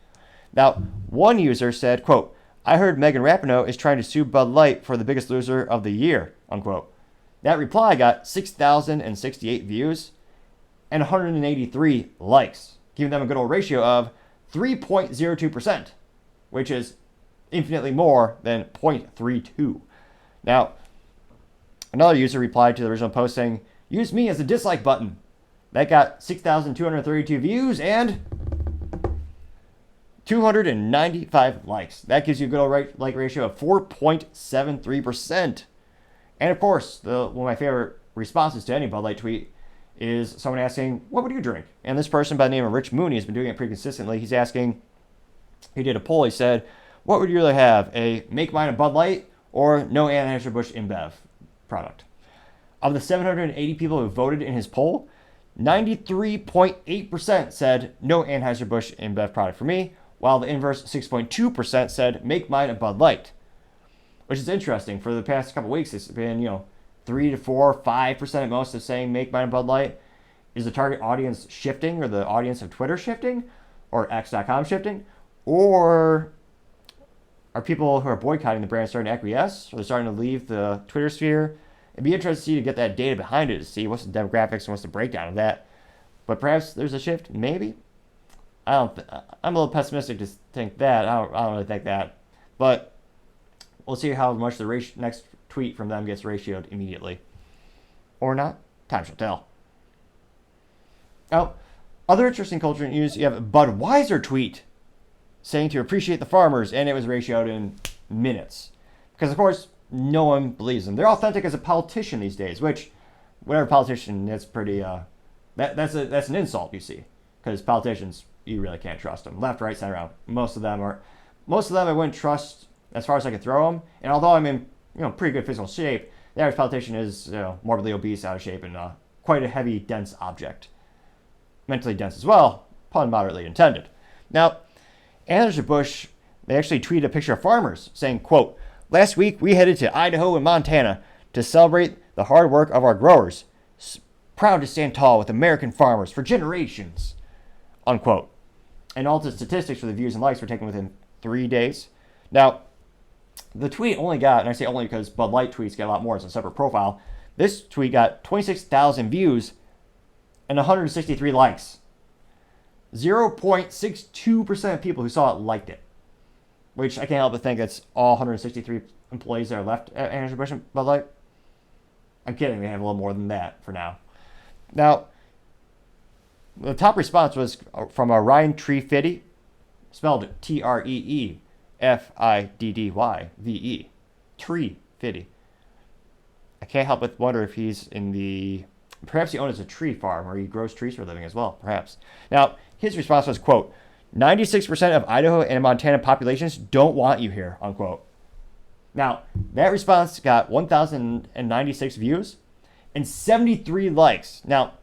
Now, one user said, quote, I heard Megan Rapinoe is trying to sue Bud Light for the biggest loser of the year, unquote. That reply got 6,068 views and 183 likes, giving them a good old ratio of 3.02%, which is infinitely more than 0.32. Now, another user replied to the original post saying, use me as a dislike button. That got 6,232 views and 295 likes. That gives you a good old like ratio of 4.73%. And of course, one of my favorite responses to any Bud Light tweet is someone asking, what would you drink? And this person by the name of Rich Mooney has been doing it pretty consistently. He's asking, he did a poll, he said, what would you rather have, a Make Mine a Bud Light or no Anheuser-Busch InBev product? Of the 780 people who voted in his poll, 93.8% said no Anheuser-Busch InBev product for me, while the inverse 6.2% said make mine a Bud Light. Which is interesting. For the past couple weeks, it's been, 3 to 4, 5% at most of saying make mine a Bud Light. Is the target audience shifting, or the audience of Twitter shifting, or X.com shifting? Or are people who are boycotting the brand starting to acquiesce? Or they're starting to leave the Twitter sphere? It'd be interesting to see, to get that data behind it, to see what's the demographics and what's the breakdown of that. But perhaps there's a shift, maybe. I'm a little pessimistic to think that. I don't really think that. But we'll see how much the next tweet from them gets ratioed immediately. Or not. Time shall tell. Now, other interesting culture news, you have a Budweiser tweet saying to appreciate the farmers, and it was ratioed in minutes. Because, of course, no one believes them. They're authentic as a politician these days, which, whatever politician, that's pretty, that's an insult, you see. Because politicians, you really can't trust them. Left, right, center, out. Most of them I wouldn't trust as far as I could throw them. And although I'm in, pretty good physical shape, the average politician is, morbidly obese, out of shape, and quite a heavy, dense object. Mentally dense as well, pun moderately intended. Now, Anheuser-Busch, they actually tweeted a picture of farmers saying, quote, last week we headed to Idaho and Montana to celebrate the hard work of our growers. Proud to stand tall with American farmers for generations, unquote. And all the statistics for the views and likes were taken within 3 days. Now, the tweet only got, and I say only because Bud Light tweets get a lot more, it's a separate profile. This tweet got 26,000 views and 163 likes. 0.62% of people who saw it liked it. Which I can't help but think that's all 163 employees that are left at Anheuser-Busch and Bud Light. I'm kidding, they have a little more than that for now. Now, the top response was from Ryan Treefiddy, spelled Treefiddyve. Treefiddy. I can't help but wonder if he's perhaps he owns a tree farm or he grows trees for a living as well, perhaps. Now, his response was, quote, 96% of Idaho and Montana populations don't want you here, unquote. Now, that response got 1,096 views and 73 likes. Now,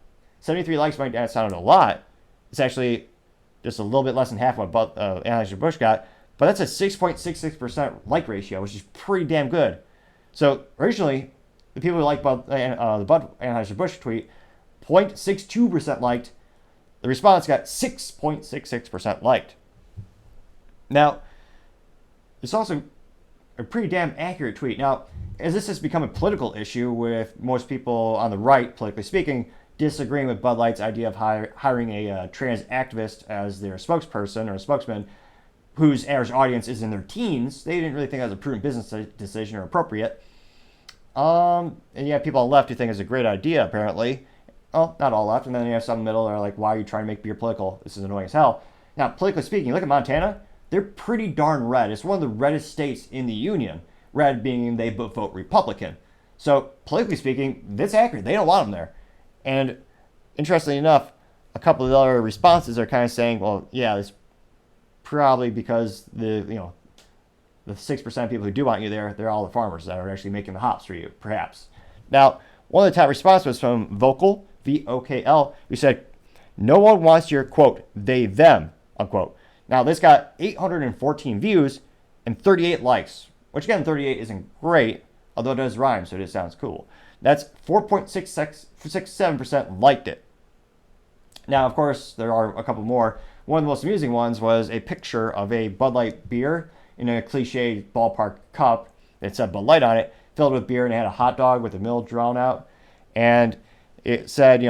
73 likes might not sound a lot. It's actually just a little bit less than half what Anheuser-Busch got, but that's a 6.66% like ratio, which is pretty damn good. So, originally, the people who liked the Anheuser-Busch tweet, 0.62% liked. The response got 6.66% liked. Now, it's also a pretty damn accurate tweet. Now, as this has become a political issue with most people on the right, politically speaking, disagreeing with Bud Light's idea of hiring a trans activist as their spokesperson or a spokesman whose average audience is in their teens, they didn't really think that was a prudent business decision or appropriate. And you have people on the left who think it's a great idea, apparently. Well, not all left. And then you have some in the middle that are like, why are you trying to make beer political? This is annoying as hell. Now, politically speaking, look at Montana. They're pretty darn red. It's one of the reddest states in the union. Red being they vote Republican. So, politically speaking, that's accurate. They don't want them there. And interestingly enough, a couple of other responses are kind of saying, well, yeah, it's probably because the 6% of people who do want you there, they're all the farmers that are actually making the hops for you, perhaps. Now, one of the top responses was from Vocal, VOKL, who said, no one wants your, quote, they, them, unquote. Now, this got 814 views and 38 likes, which again, 38 isn't great, although it does rhyme, so it just sounds cool. That's 4.67% liked it. Now, of course, there are a couple more. One of the most amusing ones was a picture of a Bud Light beer in a cliche ballpark cup. It said Bud Light on it, filled with beer, and it had a hot dog with the middle drawn out. And it said,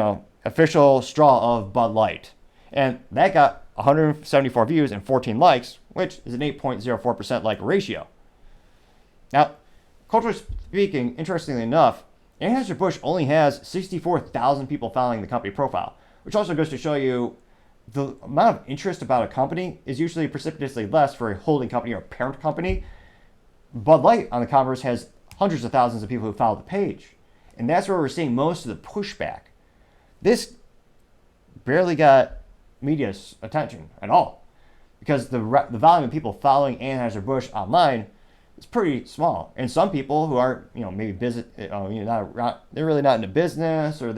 official straw of Bud Light. And that got 174 views and 14 likes, which is an 8.04% like ratio. Now, culturally speaking, interestingly enough, Anheuser-Busch only has 64,000 people following the company profile, which also goes to show you the amount of interest about a company is usually precipitously less for a holding company or parent company. Bud Light, on the converse, has hundreds of thousands of people who follow the page. And that's where we're seeing most of the pushback. This barely got media's attention at all because the volume of people following Anheuser-Busch online is pretty small. And some people who aren't, maybe business, they're really not into business, or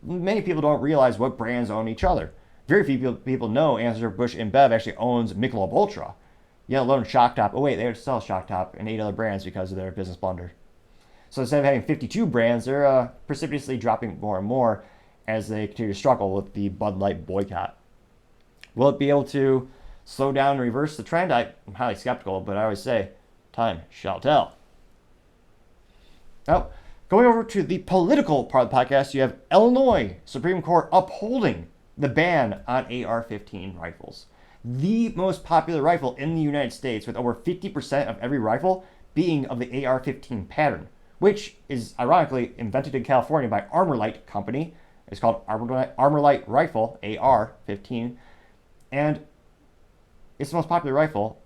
many people don't realize what brands own each other. Very few people know Anheuser-Busch InBev actually owns Michelob Ultra, yet alone Shock Top. Oh wait, they sell Shock Top and 8 other brands because of their business blunder. So instead of having 52 brands, they're precipitously dropping more and more as they continue to struggle with the Bud Light boycott. Will it be able to slow down and reverse the trend? I'm highly skeptical, but I always say, time shall tell. Now, going over to the political part of the podcast, you have Illinois Supreme Court upholding the ban on AR-15 rifles. The most popular rifle in the United States, with over 50% of every rifle being of the AR-15 pattern, which is ironically invented in California by Armorlight Company. It's called Armorlight Rifle, AR-15, and it's the most popular rifle,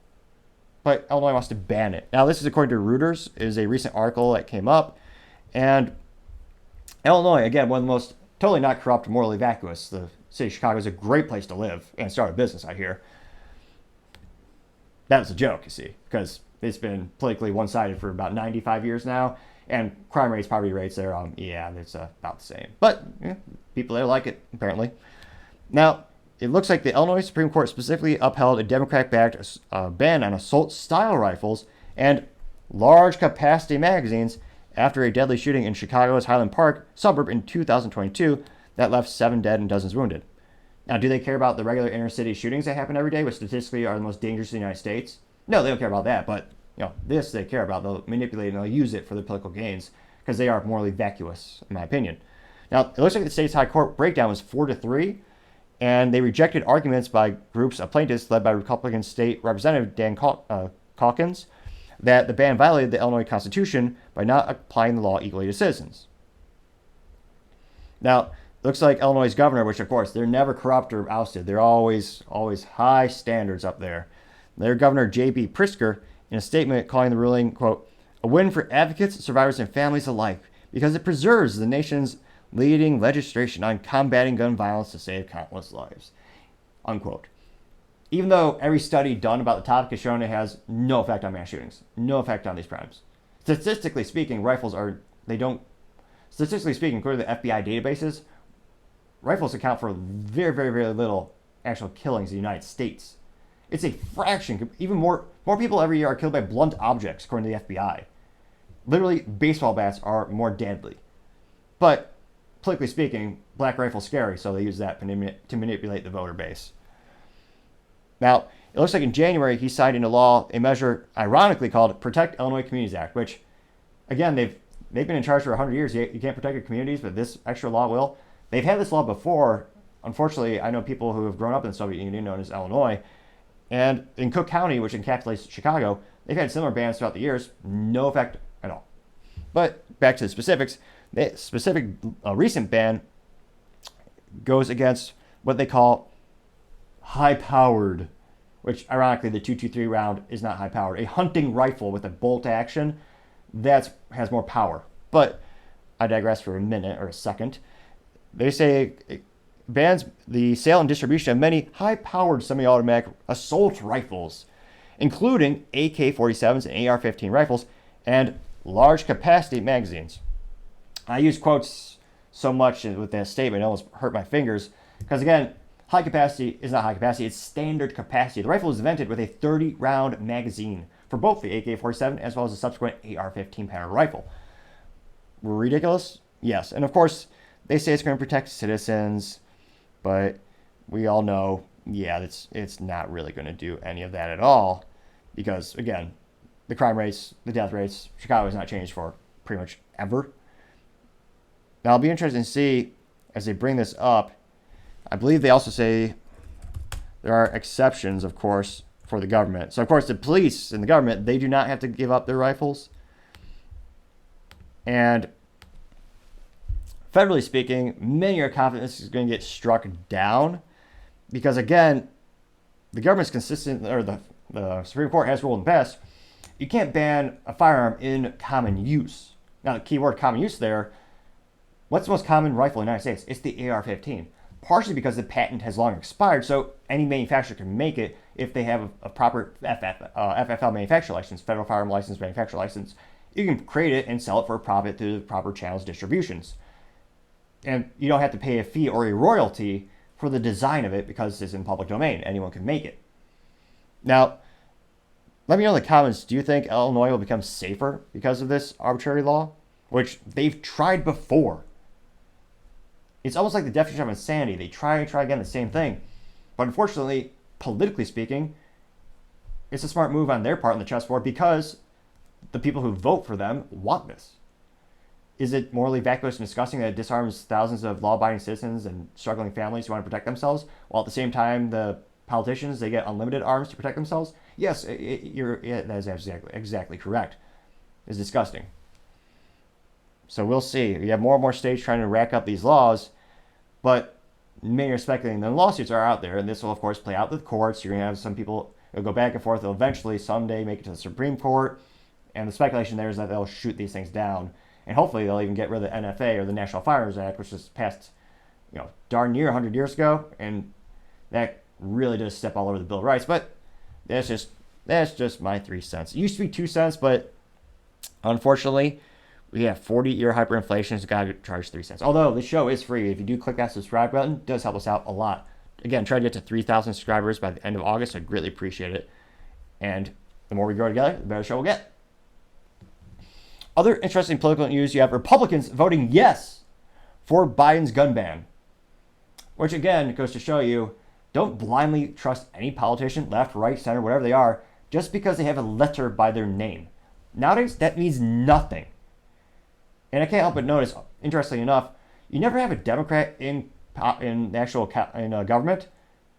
but Illinois wants to ban it. Now, this is according to Reuters. It is a recent article that came up, and Illinois, again, one of the most totally not corrupt, morally vacuous. The city of Chicago is a great place to live and start a business out here. That was a joke, you see, because it's been politically one-sided for about 95 years now, and crime rates, poverty rates, they're, it's about the same. But people there like it, apparently. Now, it looks like the Illinois Supreme Court specifically upheld a Democrat-backed ban on assault-style rifles and large-capacity magazines after a deadly shooting in Chicago's Highland Park suburb in 2022 that left 7 dead and dozens wounded. Now, do they care about the regular inner-city shootings that happen every day, which statistically are the most dangerous in the United States? No, they don't care about that, but this they care about. They'll manipulate and they'll use it for their political gains because they are morally vacuous, in my opinion. Now, it looks like the state's high court breakdown was 4-3, and they rejected arguments by groups of plaintiffs led by Republican State Representative Dan Calkins that the ban violated the Illinois Constitution by not applying the law equally to citizens. Now, it looks like Illinois' governor, which of course they're never corrupt or ousted, they're always high standards up there. Their governor J.B. Pritzker, in a statement calling the ruling, quote, a win for advocates, survivors, and families alike because it preserves the nation's leading legislation on combating gun violence to save countless lives, unquote. Even though every study done about the topic has shown it has no effect on mass shootings, no effect on these crimes. Statistically speaking, statistically speaking, according to the FBI databases, rifles account for very, very, very little actual killings in the United States. It's a fraction. Even more people every year are killed by blunt objects, according to the FBI. Literally, baseball bats are more deadly. But, politically speaking, black rifle's scary, so they use that to manipulate the voter base. Now, it looks like in January, he signed into law a measure ironically called Protect Illinois Communities Act, which, again, they've been in charge for 100 years. You can't protect your communities, but this extra law will. They've had this law before. Unfortunately, I know people who have grown up in the Soviet Union, known as Illinois, and in Cook County, which encapsulates Chicago, they've had similar bans throughout the years. No effect at all. But back to the specifics. The specific recent ban goes against what they call high-powered, which ironically the .223 round is not high-powered. A hunting rifle with a bolt action, that has more power. But I digress for a minute or a second. They say it bans the sale and distribution of many high-powered semi-automatic assault rifles, including AK-47s and AR-15 rifles and large-capacity magazines. I use quotes so much with that statement, it almost hurt my fingers, because again, high capacity is not high capacity, it's standard capacity. The rifle was invented with a 30-round magazine for both the AK-47 as well as the subsequent AR-15 pattern rifle. ridiculous? Yes. And of course, they say it's going to protect citizens, but we all know, yeah, it's not really going to do any of that at all. Because, again, the crime rates, the death rates, Chicago has not changed for pretty much ever. Now, it'll be interesting to see as they bring this up. I believe they also say there are exceptions, of course, for the government. So, of course, the police and the government, they do not have to give up their rifles. And federally speaking, many are confident this is going to get struck down because, again, the government's consistent, or the Supreme Court has ruled in the past, you can't ban a firearm in common use. Now, the key word common use there, what's the most common rifle in the United States? It's the AR-15. Partially because the patent has long expired, so any manufacturer can make it if they have a proper FFL manufacturer license, Federal Firearm License Manufacturer License. You can create it and sell it for a profit through the proper channels distributions. And you don't have to pay a fee or a royalty for the design of it because it's in public domain. Anyone can make it. Now, let me know in the comments, do you think Illinois will become safer because of this arbitrary law? Which they've tried before. It's almost like the definition of insanity. They try and try again the same thing. But unfortunately, politically speaking, it's a smart move on their part in the chessboard because the people who vote for them want this. Is it morally vacuous and disgusting that it disarms thousands of law-abiding citizens and struggling families who want to protect themselves, while at the same time the politicians, they get unlimited arms to protect themselves? Yes, that is exactly correct. It's disgusting. So we'll see. You have more and more states trying to rack up these laws, but many are speculating the lawsuits are out there, and this will, of course, play out with courts. You're going to have some people go back and forth. They'll eventually someday make it to the Supreme Court, and the speculation there is that they'll shoot these things down, and hopefully they'll even get rid of the NFA, or the National Firearms Act, which was passed, darn near 100 years ago, and that really does step all over the Bill of Rights. But that's just my 3 cents. It used to be 2 cents, but unfortunately, we have 40-year hyperinflation. It's got to charge 3 cents. Although this show is free. If you do click that subscribe button, it does help us out a lot. Again, try to get to 3,000 subscribers by the end of August. I'd greatly appreciate it. And the more we grow together, the better the show will get. Other interesting political news, you have Republicans voting yes for Biden's gun ban. Which, again, goes to show you, don't blindly trust any politician, left, right, center, whatever they are, just because they have a letter by their name. Nowadays, that means nothing. And I can't help but notice, interestingly enough, you never have a Democrat in the actual government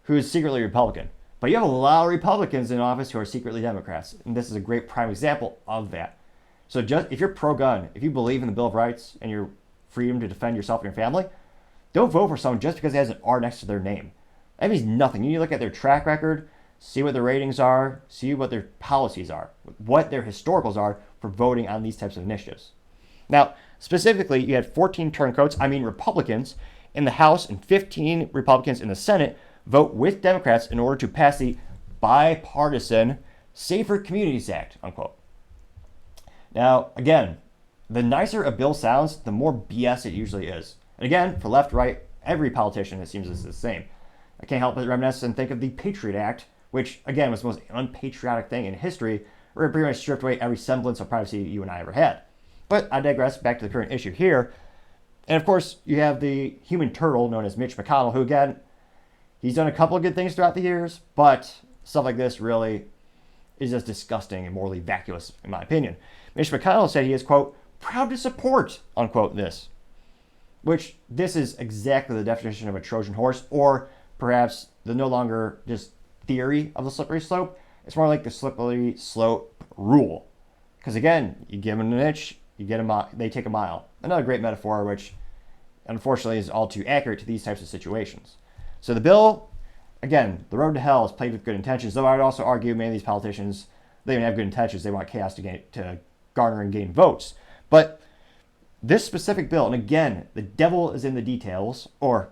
who is secretly Republican. But you have a lot of Republicans in office who are secretly Democrats. And this is a great prime example of that. So just if you're pro-gun, if you believe in the Bill of Rights and your freedom to defend yourself and your family, don't vote for someone just because it has an R next to their name. That means nothing. You need to look at their track record, see what their ratings are, see what their policies are, what their historicals are for voting on these types of initiatives. Now, specifically, you had 14 turncoats, Republicans, in the House and 15 Republicans in the Senate vote with Democrats in order to pass the bipartisan Safer Communities Act, unquote. Now, again, the nicer a bill sounds, the more BS it usually is. And again, for left, right, every politician, it seems, is the same. I can't help but reminisce and think of the Patriot Act, which, again, was the most unpatriotic thing in history, where it pretty much stripped away every semblance of privacy you and I ever had. But I digress, back to the current issue here. And of course, you have the human turtle known as Mitch McConnell, who, again, he's done a couple of good things throughout the years, but stuff like this really is just disgusting and morally vacuous, in my opinion. Mitch McConnell said he is, quote, proud to support, unquote, this. Which, this is exactly the definition of a Trojan horse, or perhaps the no longer just theory of the slippery slope. It's more like the slippery slope rule. Because again, you give them an inch, you get they take a mile. Another great metaphor, which unfortunately is all too accurate to these types of situations. So the bill, again, the road to hell is paved with good intentions, though I would also argue many of these politicians, they don't have good intentions. They want chaos to garner and gain votes. But this specific bill, and again, the devil is in the details, or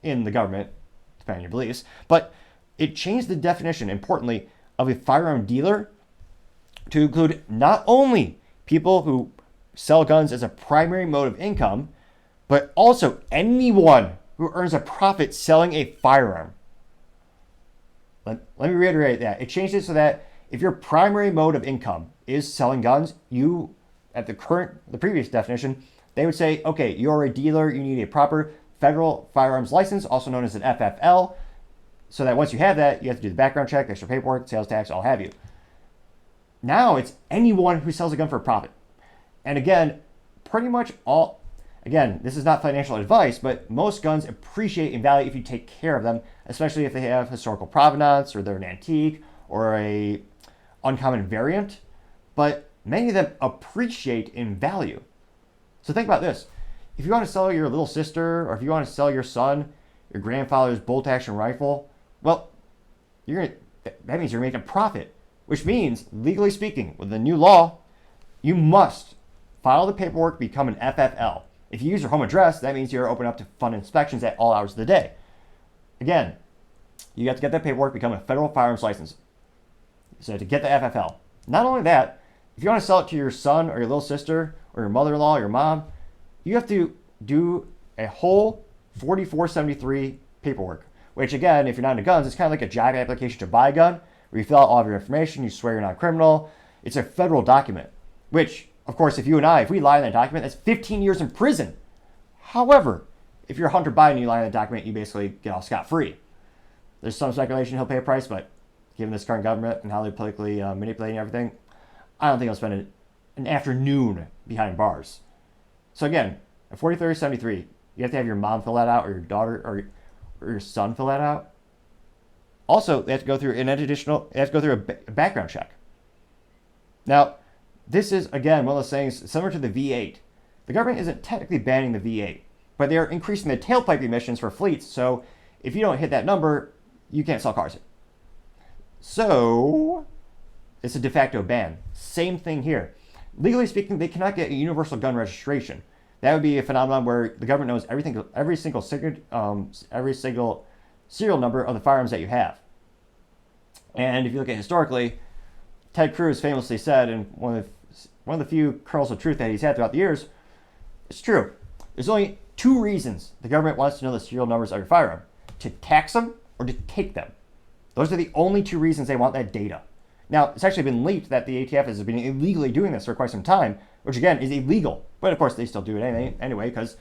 in the government, depending on your beliefs, but it changed the definition, importantly, of a firearm dealer to include not only people who sell guns as a primary mode of income, but also anyone who earns a profit selling a firearm. Let me reiterate that. It changed it so that if your primary mode of income is selling guns, you, at the previous definition, they would say, okay, you're a dealer, you need a proper federal firearms license, also known as an FFL, so that once you have that, you have to do the background check, extra paperwork, sales tax, all have you. Now it's anyone who sells a gun for a profit. And again, pretty much all, again, this is not financial advice, but most guns appreciate in value if you take care of them, especially if they have historical provenance or they're an antique or a uncommon variant. But many of them appreciate in value. So think about this. If you want to sell your little sister, or if you want to sell your son your grandfather's bolt-action rifle, well, that means you're making a profit, which means, legally speaking, with the new law, you must file the paperwork, become an FFL. If you use your home address, that means you're open up to fund inspections at all hours of the day. Again, you have to get that paperwork, become a federal firearms license. So to get the FFL. Not only that, if you want to sell it to your son or your little sister or your mother-in-law or your mom, you have to do a whole 4473 paperwork, which again, if you're not into guns, it's kind of like a job application to buy a gun, where you fill out all of your information, you swear you're not a criminal. It's a federal document, which, of course, if we lie in that document, that's 15 years in prison. However, if you're Hunter Biden and you lie in that document, you basically get off scot-free. There's some speculation he'll pay a price, but given this current government and how they're politically manipulating everything, I don't think he'll spend an afternoon behind bars. So again, at 4373, you have to have your mom fill that out, or your daughter, or your son fill that out. Also, they have to go through a background check. Now, this is, again, one of those things similar to the V8. The government isn't technically banning the V8, but they are increasing the tailpipe emissions for fleets, so if you don't hit that number, you can't sell cars. So, it's a de facto ban. Same thing here. Legally speaking, they cannot get a universal gun registration. That would be a phenomenon where the government knows every single serial number of the firearms that you have. And if you look at historically, Ted Cruz famously said, in one of the few kernels of truth that he's had throughout the years, it's true. There's only two reasons the government wants to know the serial numbers of your firearm: to tax them or to take them. Those are the only two reasons they want that data. Now, it's actually been leaked that the ATF has been illegally doing this for quite some time, which again is illegal. But of course, they still do it anyway because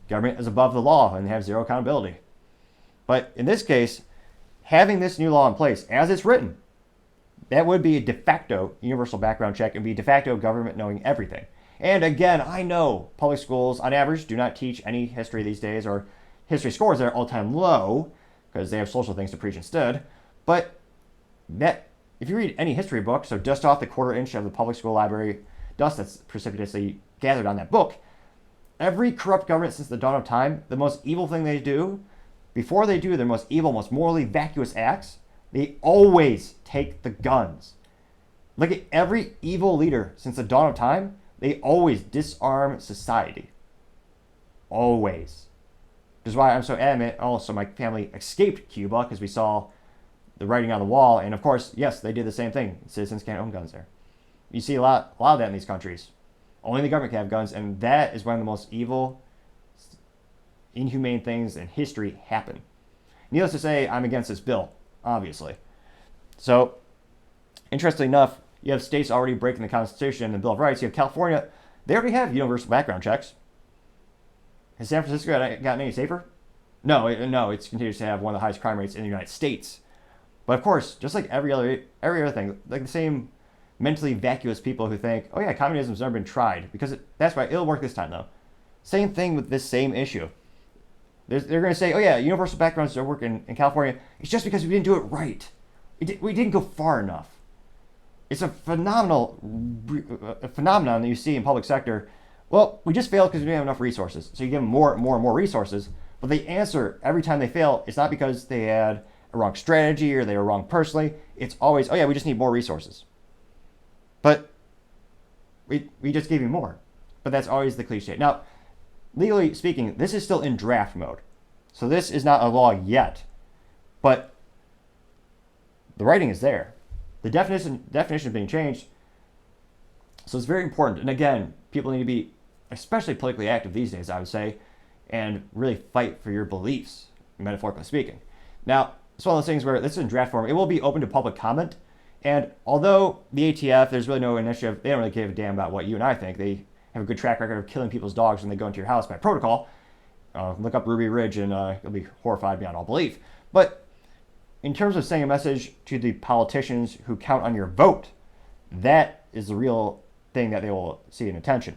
government is above the law and they have zero accountability. But in this case, having this new law in place, as it's written, that would be a de facto universal background check and be de facto government knowing everything. And again, I know public schools, on average, do not teach any history these days, or history scores are all-time low because they have social things to preach instead. But that, if you read any history book, so dust off the quarter-inch of the public school library dust that's precipitously gathered on that book, every corrupt government since the dawn of time, the most evil thing they do, before they do their most evil, most morally vacuous acts, they always take the guns. Look at every evil leader since the dawn of time, they always disarm society. Always. Which is why I'm so adamant. Also, my family escaped Cuba because we saw the writing on the wall. And of course, yes, they did the same thing. Citizens can't own guns there. You see a lot of that in these countries. Only the government can have guns, and that is one of the most evil, inhumane things in history happen. Needless to say, I'm against this bill, obviously. So, interestingly enough, you have states already breaking the Constitution and the Bill of Rights. You have California. They already have universal background checks. Has San Francisco gotten any safer? No, it continues to have one of the highest crime rates in the United States. But of course, just like every other thing, like the same mentally vacuous people who think, oh yeah, communism's never been tried, because that's right, it'll work this time though. Same thing with this same issue. They're going to say, oh yeah, universal backgrounds don't work in California. It's just because we didn't do it right. We didn't go far enough. It's a phenomenon that you see in public sector. Well, we just failed because we didn't have enough resources. So you give them more and more resources, but the answer every time they fail is not because they had a wrong strategy or they were wrong personally. It's always, oh yeah, we just need more resources. But we just gave you more. But that's always the cliche. Now, legally speaking, this is still in draft mode. So this is not a law yet. But the writing is there. The definition is being changed. So it's very important. And again, people need to be especially politically active these days, I would say, and really fight for your beliefs, metaphorically speaking. Now, it's one of those things where this is in draft form. It will be open to public comment. And although the ATF, there's really no initiative, they don't really give a damn about what you and I think. They have a good track record of killing people's dogs when they go into your house by protocol. Look up Ruby Ridge and you'll be horrified beyond all belief. But in terms of sending a message to the politicians who count on your vote, that is the real thing that they will see in attention.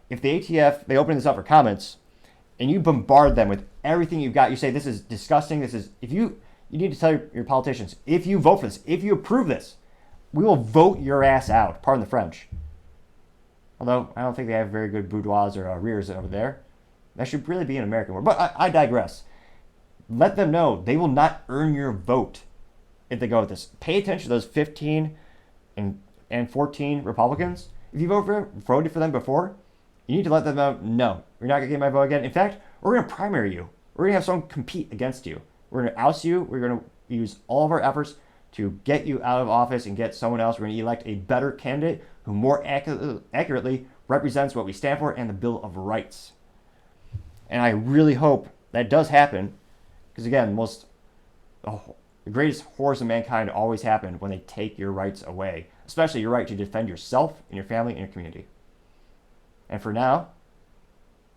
If the ATF, they open this up for comments, and you bombard them with everything you've got, you say this is disgusting, you need to tell your politicians, if you vote for this, if you approve this, we will vote your ass out, pardon the French. Although, I don't think they have very good budweiser or rears over there. That should really be an American word. But I digress. Let them know they will not earn your vote if they go with this. Pay attention to those 15 and 14 Republicans. If you voted for them before, you need to let them know, no, you're not going to get my vote again. In fact, we're going to primary you. We're going to have someone compete against you. We're going to oust you. We're going to use all of our efforts to get you out of office and get someone else. We're going to elect a better candidate who more accurately represents what we stand for and the Bill of Rights. And I really hope that does happen, because again, the greatest horrors of mankind always happen when they take your rights away, especially your right to defend yourself and your family and your community. And for now,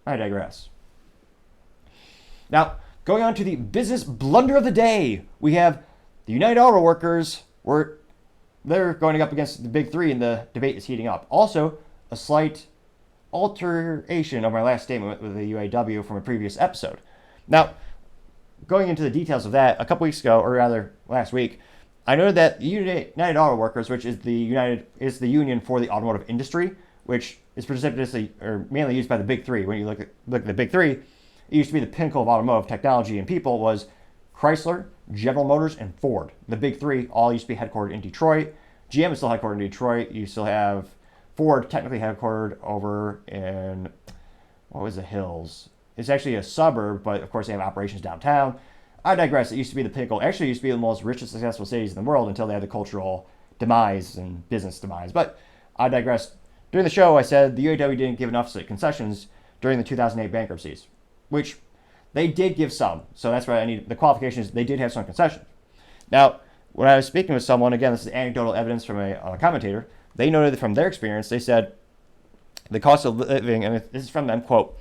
I digress. Now, going on to the business blunder of the day, we have the United Auto Workers. They're going up against the Big Three, and the debate is heating up. Also, a slight alteration of my last statement with the UAW from a previous episode. Now, going into the details of that, a couple weeks ago, or rather last week, I noted that the United Auto Workers, which is the union for the automotive industry, which is precipitously or mainly used by the Big Three. When you look at the Big Three, it used to be the pinnacle of automotive technology and people was Chrysler, General Motors, and Ford. The Big Three all used to be headquartered in Detroit. GM is still headquartered in Detroit. You still have Ford technically headquartered over in, what was the Hills? It's actually a suburb, but of course they have operations downtown. I digress. It used to be the pinnacle. Actually, it used to be the most richest, successful cities in the world until they had the cultural demise and business demise. But I digress. During the show, I said the UAW didn't give enough concessions during the 2008 bankruptcies, which they did give some. So that's why I need the qualifications. They did have some concessions. Now, when I was speaking with someone, again, this is anecdotal evidence from a commentator, they noted that from their experience, they said the cost of living, and this is from them, quote,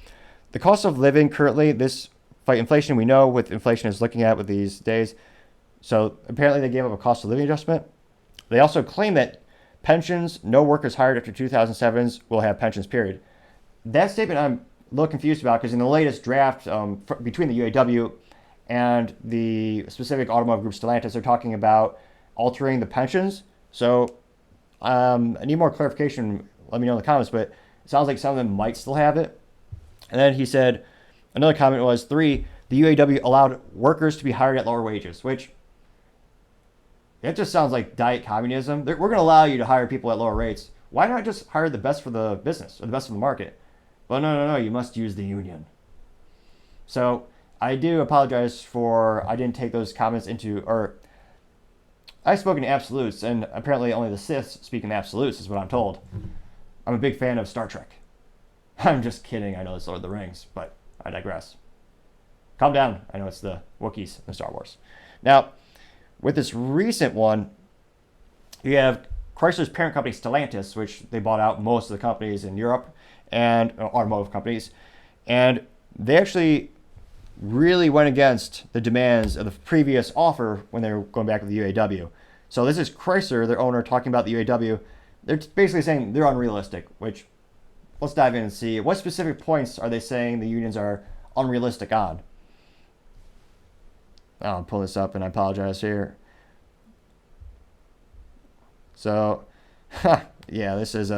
the cost of living currently, this fight inflation, we know what inflation is looking at with these days. So apparently they gave up a cost of living adjustment. They also claim that pensions, no workers hired after 2007s will have pensions, period. That statement I'm a little confused about, because in the latest draft between the UAW and the specific automotive group Stellantis, they're talking about altering the pensions. So I need more clarification. Let me know in the comments, but it sounds like some of them might still have it. And then he said, another comment was, 3, the UAW allowed workers to be hired at lower wages, which that just sounds like diet communism. We're going to allow you to hire people at lower rates. Why not just hire the best for the business or the best for the market? Well, no, you must use the union. So I do apologize for I didn't take those comments into, or I've spoken in absolutes, and apparently only the Siths speak in absolutes is what I'm told. I'm a big fan of Star Trek. I'm just kidding. I know it's Lord of the Rings, but I digress. Calm down. I know it's the Wookiees in Star Wars. Now, with this recent one, you have Chrysler's parent company, Stellantis, which they bought out most of the companies in Europe, and automotive companies. And they actually really went against the demands of the previous offer when they were going back with the UAW. So this is Chrysler, their owner, talking about the UAW. They're basically saying they're unrealistic, which let's dive in and see. What specific points are they saying the unions are unrealistic on? I'll pull this up, and I apologize here. So, yeah, this is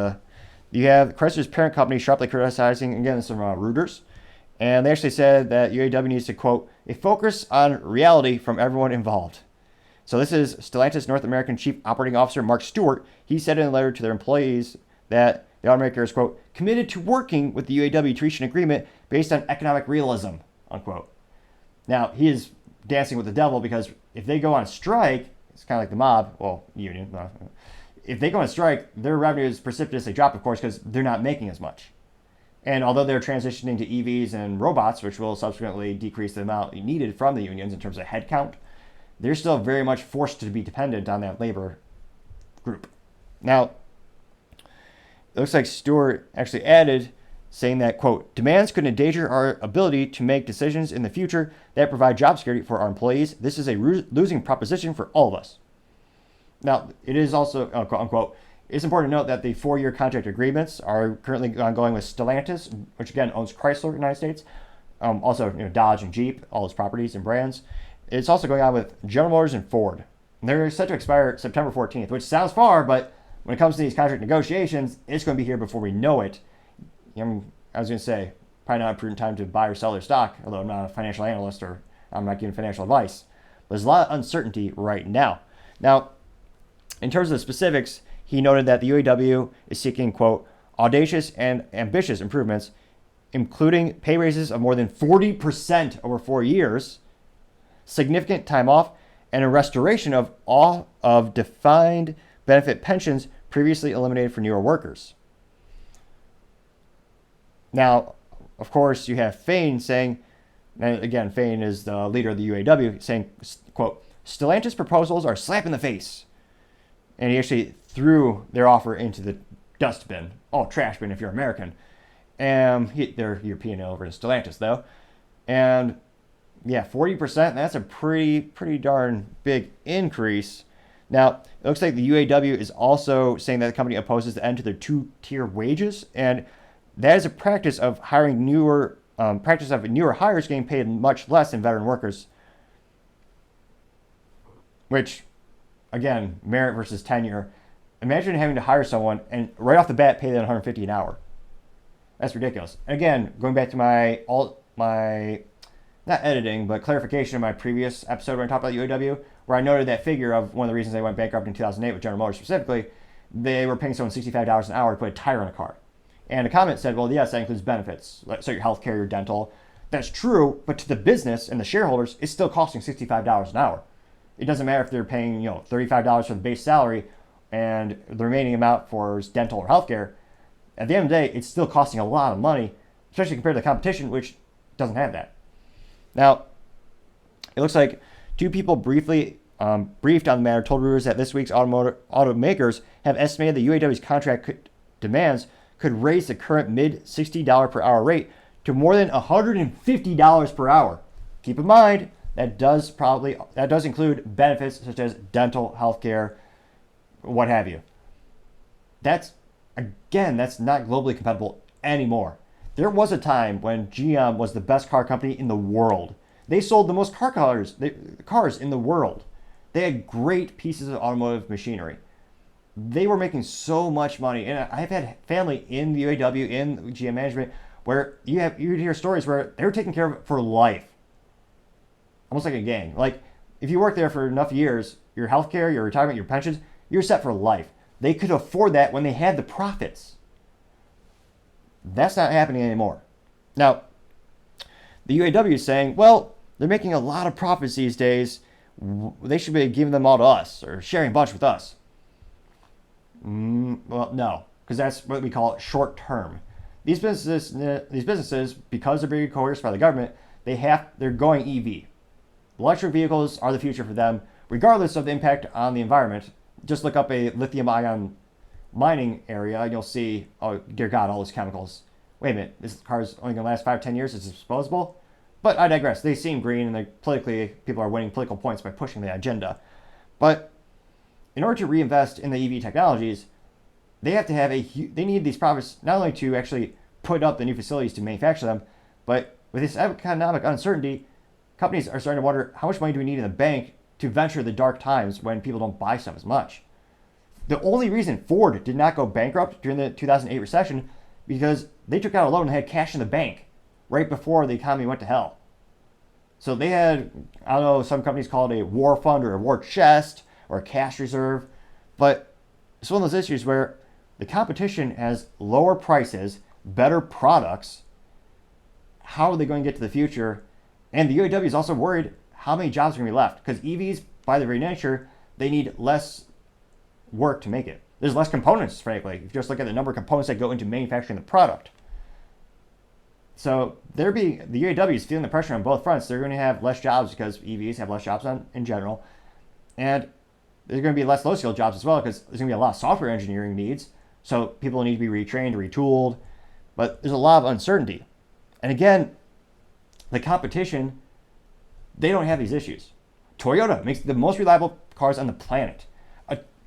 you have Chrysler's parent company sharply criticizing, again, some Reuters, and they actually said that UAW needs to, quote, a focus on reality from everyone involved. So this is Stellantis North American Chief Operating Officer Mark Stewart. He said in a letter to their employees that the automaker is, quote, committed to working with the UAW to reach an agreement based on economic realism, unquote. Now, he is dancing with the devil, because if they go on strike, it's kind of like the mob, well, union. If they go on strike, their revenues precipitously drop, of course, because they're not making as much. And although they're transitioning to EVs and robots, which will subsequently decrease the amount needed from the unions in terms of headcount, they're still very much forced to be dependent on that labor group. Now, it looks like Stewart actually added saying that, quote, demands could endanger our ability to make decisions in the future that provide job security for our employees. This is a losing proposition for all of us. Now, it is also, quote unquote, it's important to note that the 4-year contract agreements are currently ongoing with Stellantis, which again owns Chrysler in the United States, also Dodge and Jeep, all its properties and brands. It's also going on with General Motors and Ford. And they're set to expire September 14th, which sounds far, but when it comes to these contract negotiations, it's going to be here before we know it. I was going to say, probably not a prudent time to buy or sell their stock, although I'm not a financial analyst or I'm not giving financial advice. But there's a lot of uncertainty right now. Now, in terms of the specifics, he noted that the UAW is seeking, quote, audacious and ambitious improvements, including pay raises of more than 40% over 4 years, significant time off, and a restoration of all of defined benefit pensions previously eliminated for newer workers. Now, of course, you have Fain saying, and again, Fain is the leader of the UAW, saying, quote, Stellantis proposals are a slap in the face. And he actually threw their offer into the dustbin, trash bin if you're American. They're European over in Stellantis, though. And yeah, 40%, that's a pretty darn big increase. Now, it looks like the UAW is also saying that the company opposes the end to their 2-tier wages, and that is a practice of newer hires getting paid much less than veteran workers. Which, again, merit versus tenure. Imagine having to hire someone and right off the bat pay them $150 an hour. That's ridiculous. And again, going back to my not editing, but clarification of my previous episode when I talked about UAW, where I noted that figure of one of the reasons they went bankrupt in 2008 with General Motors specifically, they were paying someone $65 an hour to put a tire on a car. And a comment said, well, yes, that includes benefits, so your health care, your dental. That's true, but to the business and the shareholders, it's still costing $65 an hour. It doesn't matter if they're paying, $35 for the base salary and the remaining amount for dental or health care. At the end of the day, it's still costing a lot of money, especially compared to the competition, which doesn't have that. Now, it looks like 2 people briefed on the matter told Reuters that this week's automakers have estimated the UAW's contract demands could raise the current mid-$60 per hour rate to more than $150 per hour. Keep in mind, that does include benefits such as dental, healthcare, what have you. That's not globally compatible anymore. There was a time when GM was the best car company in the world. They sold the most cars in the world. They had great pieces of automotive machinery. They were making so much money. And I've had family in the UAW, in GM management, where you'd hear stories where they were taken care of for life. Almost like a gang. Like, if you work there for enough years, your healthcare, your retirement, your pensions, you're set for life. They could afford that when they had the profits. That's not happening anymore. Now, the UAW is saying, well, they're making a lot of profits these days. They should be giving them all to us or sharing a bunch with us. Well, no, because that's what we call short term. These businesses, because they're being coerced by the government, they're going EV. Electric vehicles are the future for them, regardless of the impact on the environment. Just look up a lithium-ion mining area, and you'll see, oh, dear God, all those chemicals. Wait a minute, this car's only going to last 5-10 years, it's disposable? But I digress. They seem green, and people are winning political points by pushing the agenda. But in order to reinvest in the EV technologies, they have to have they need these profits not only to actually put up the new facilities to manufacture them, but with this economic uncertainty, companies are starting to wonder, how much money do we need in the bank to venture the dark times when people don't buy stuff as much? The only reason Ford did not go bankrupt during the 2008 recession because they took out a loan and had cash in the bank right before the economy went to hell. So they had, I don't know, some companies call it a war fund or a war chest or a cash reserve, but it's one of those issues where the competition has lower prices, better products. How are they going to get to the future? And the UAW is also worried how many jobs are going to be left, because EVs, by their very nature, they need less work to make it. There's less components, frankly, if you just look at the number of components that go into manufacturing the product. So the UAW is feeling the pressure on both fronts. They're going to have less jobs because EVs have less jobs in general. And there's going to be less low-skill jobs as well because there's going to be a lot of software engineering needs. So people need to be retrained, retooled. But there's a lot of uncertainty. And again, the competition, they don't have these issues. Toyota makes the most reliable cars on the planet.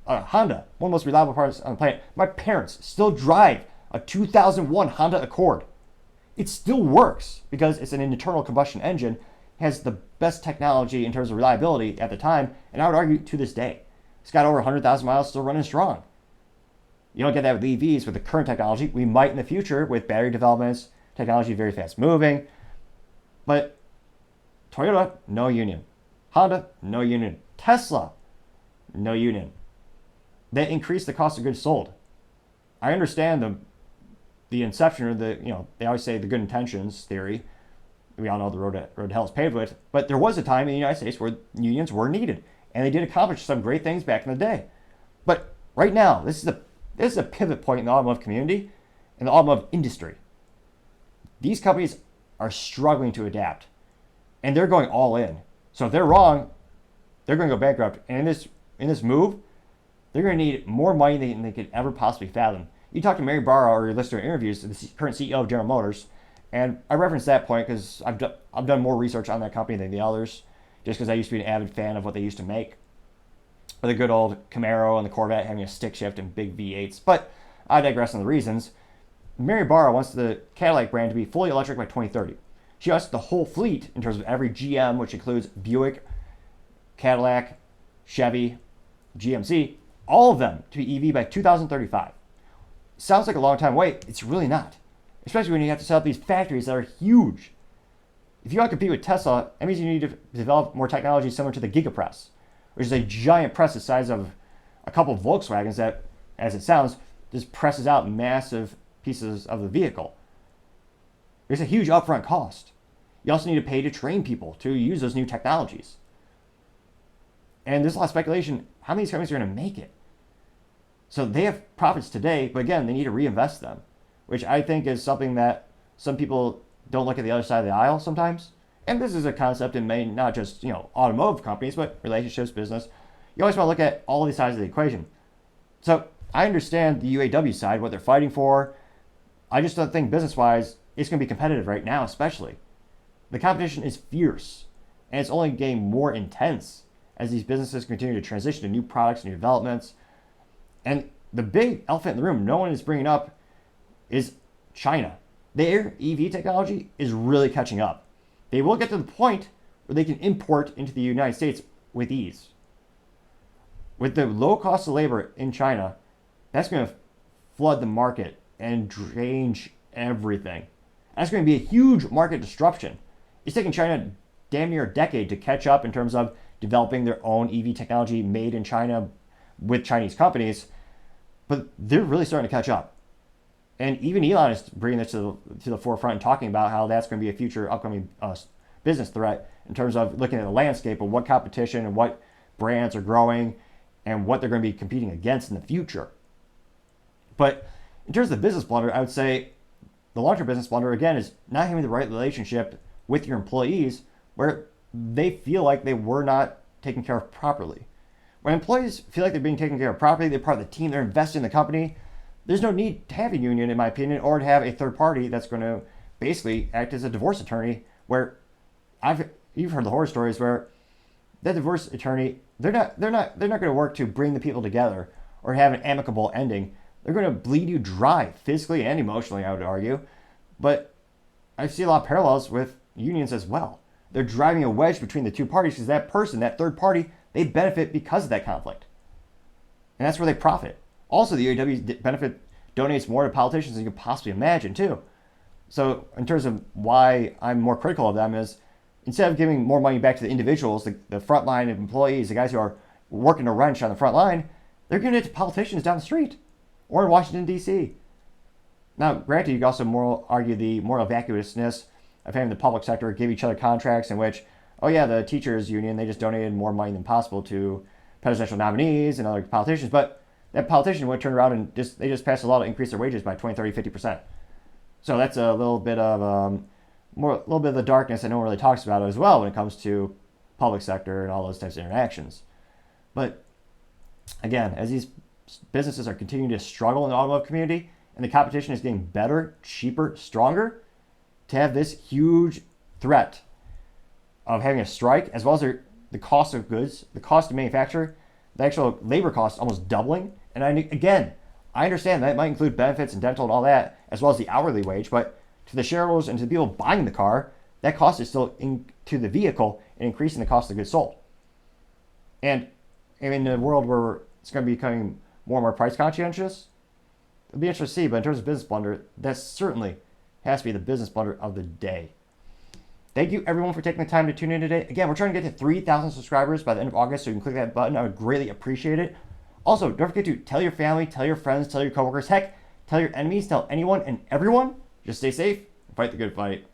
Honda, one of the most reliable cars on the planet. My parents still drive a 2001 Honda Accord. It still works because it's an internal combustion engine, has the best technology in terms of reliability at the time, and I would argue to this day. It's got over 100,000 miles, still running strong. You don't get that with EVs with the current technology. We might in the future with battery developments, technology very fast moving. But Toyota, no union. Honda, no union. Tesla, no union. They increase the cost of goods sold. I understand the inception, or they always say the good intentions theory. We all know the road to hell is paved with. But there was a time in the United States where unions were needed, and they did accomplish some great things back in the day. But right now, this is a pivot point in the automotive community and the automotive industry. These companies are struggling to adapt, and they're going all in. So if they're wrong, they're going to go bankrupt. And in this move, they're going to need more money than they could ever possibly fathom. You talk to Mary Barra, or you listen to her interviews, the current CEO of General Motors, and I reference that point because I've done more research on that company than the others, just because I used to be an avid fan of what they used to make. With the good old Camaro and the Corvette having a stick shift and big V8s. But I digress on the reasons. Mary Barra wants the Cadillac brand to be fully electric by 2030. She wants the whole fleet, in terms of every GM, which includes Buick, Cadillac, Chevy, GMC, all of them to be EV by 2035. Sounds like a long time away. It's really not. Especially when you have to set up these factories that are huge. If you want to compete with Tesla, that means you need to develop more technology similar to the Gigapress, which is a giant press the size of a couple of Volkswagens that, as it sounds, just presses out massive pieces of the vehicle. There's a huge upfront cost. You also need to pay to train people to use those new technologies. And there's a lot of speculation how many of these companies are going to make it. So they have profits today, but again, they need to reinvest them, which I think is something that some people don't look at the other side of the aisle sometimes. And this is a concept in many, not just automotive companies, but relationships, business. You always want to look at all these sides of the equation. So I understand the UAW side, what they're fighting for. I just don't think business-wise it's going to be competitive right now, especially. The competition is fierce, and it's only getting more intense as these businesses continue to transition to new products, new developments. And the big elephant in the room no one is bringing up is China. Their EV technology is really catching up. They will get to the point where they can import into the United States with ease. With the low cost of labor in China, that's going to flood the market and change everything. That's going to be a huge market disruption. It's taking China damn near a decade to catch up in terms of developing their own EV technology made in China with Chinese companies, but they're really starting to catch up. And even Elon is bringing this to the forefront and talking about how that's going to be a future upcoming business threat in terms of looking at the landscape of what competition and what brands are growing and what they're going to be competing against in the future. But in terms of the business blunder, I would say the long-term business blunder, again, is not having the right relationship with your employees where they feel like they were not taken care of properly. When employees feel like they're being taken care of properly, they're part of the team, they're invested in the company, there's no need to have a union, in my opinion, or to have a third party that's going to basically act as a divorce attorney where you've heard the horror stories where that divorce attorney, they're not going to work to bring the people together or have an amicable ending. They're going to bleed you dry physically and emotionally, I would argue. But I see a lot of parallels with unions as well. They're driving a wedge between the two parties because that person, that third party, they benefit because of that conflict. And that's where they profit. Also, the UAW benefit donates more to politicians than you could possibly imagine, too. So in terms of why I'm more critical of them is instead of giving more money back to the individuals, the frontline employees, the guys who are working a wrench on the front line, they're giving it to politicians down the street or in Washington, D.C. Now, granted, you can also argue the moral vacuousness of having the public sector give each other contracts in which, oh yeah, the teachers union, they just donated more money than possible to presidential nominees and other politicians, but that politician would turn around and they just passed a law to increase their wages by 20, 30, 50%. So that's a little bit of the darkness that no one really talks about as well when it comes to public sector and all those types of interactions. But again, as these businesses are continuing to struggle in the automotive community and the competition is getting better, cheaper, stronger, to have this huge threat of having a strike, as well as the cost of goods, the cost of manufacture, the actual labor cost almost doubling. And I understand that it might include benefits and dental and all that, as well as the hourly wage, but to the shareholders and to the people buying the car, that cost is still into the vehicle and increasing the cost of goods sold. And in a world where it's going to be becoming more and more price conscientious, it'll be interesting to see. But in terms of business blunder, that certainly has to be the business blunder of the day. Thank you, everyone, for taking the time to tune in today. Again, we're trying to get to 3,000 subscribers by the end of August, so you can click that button. I would greatly appreciate it. Also, don't forget to tell your family, tell your friends, tell your coworkers, heck, tell your enemies, tell anyone and everyone. Just stay safe and fight the good fight.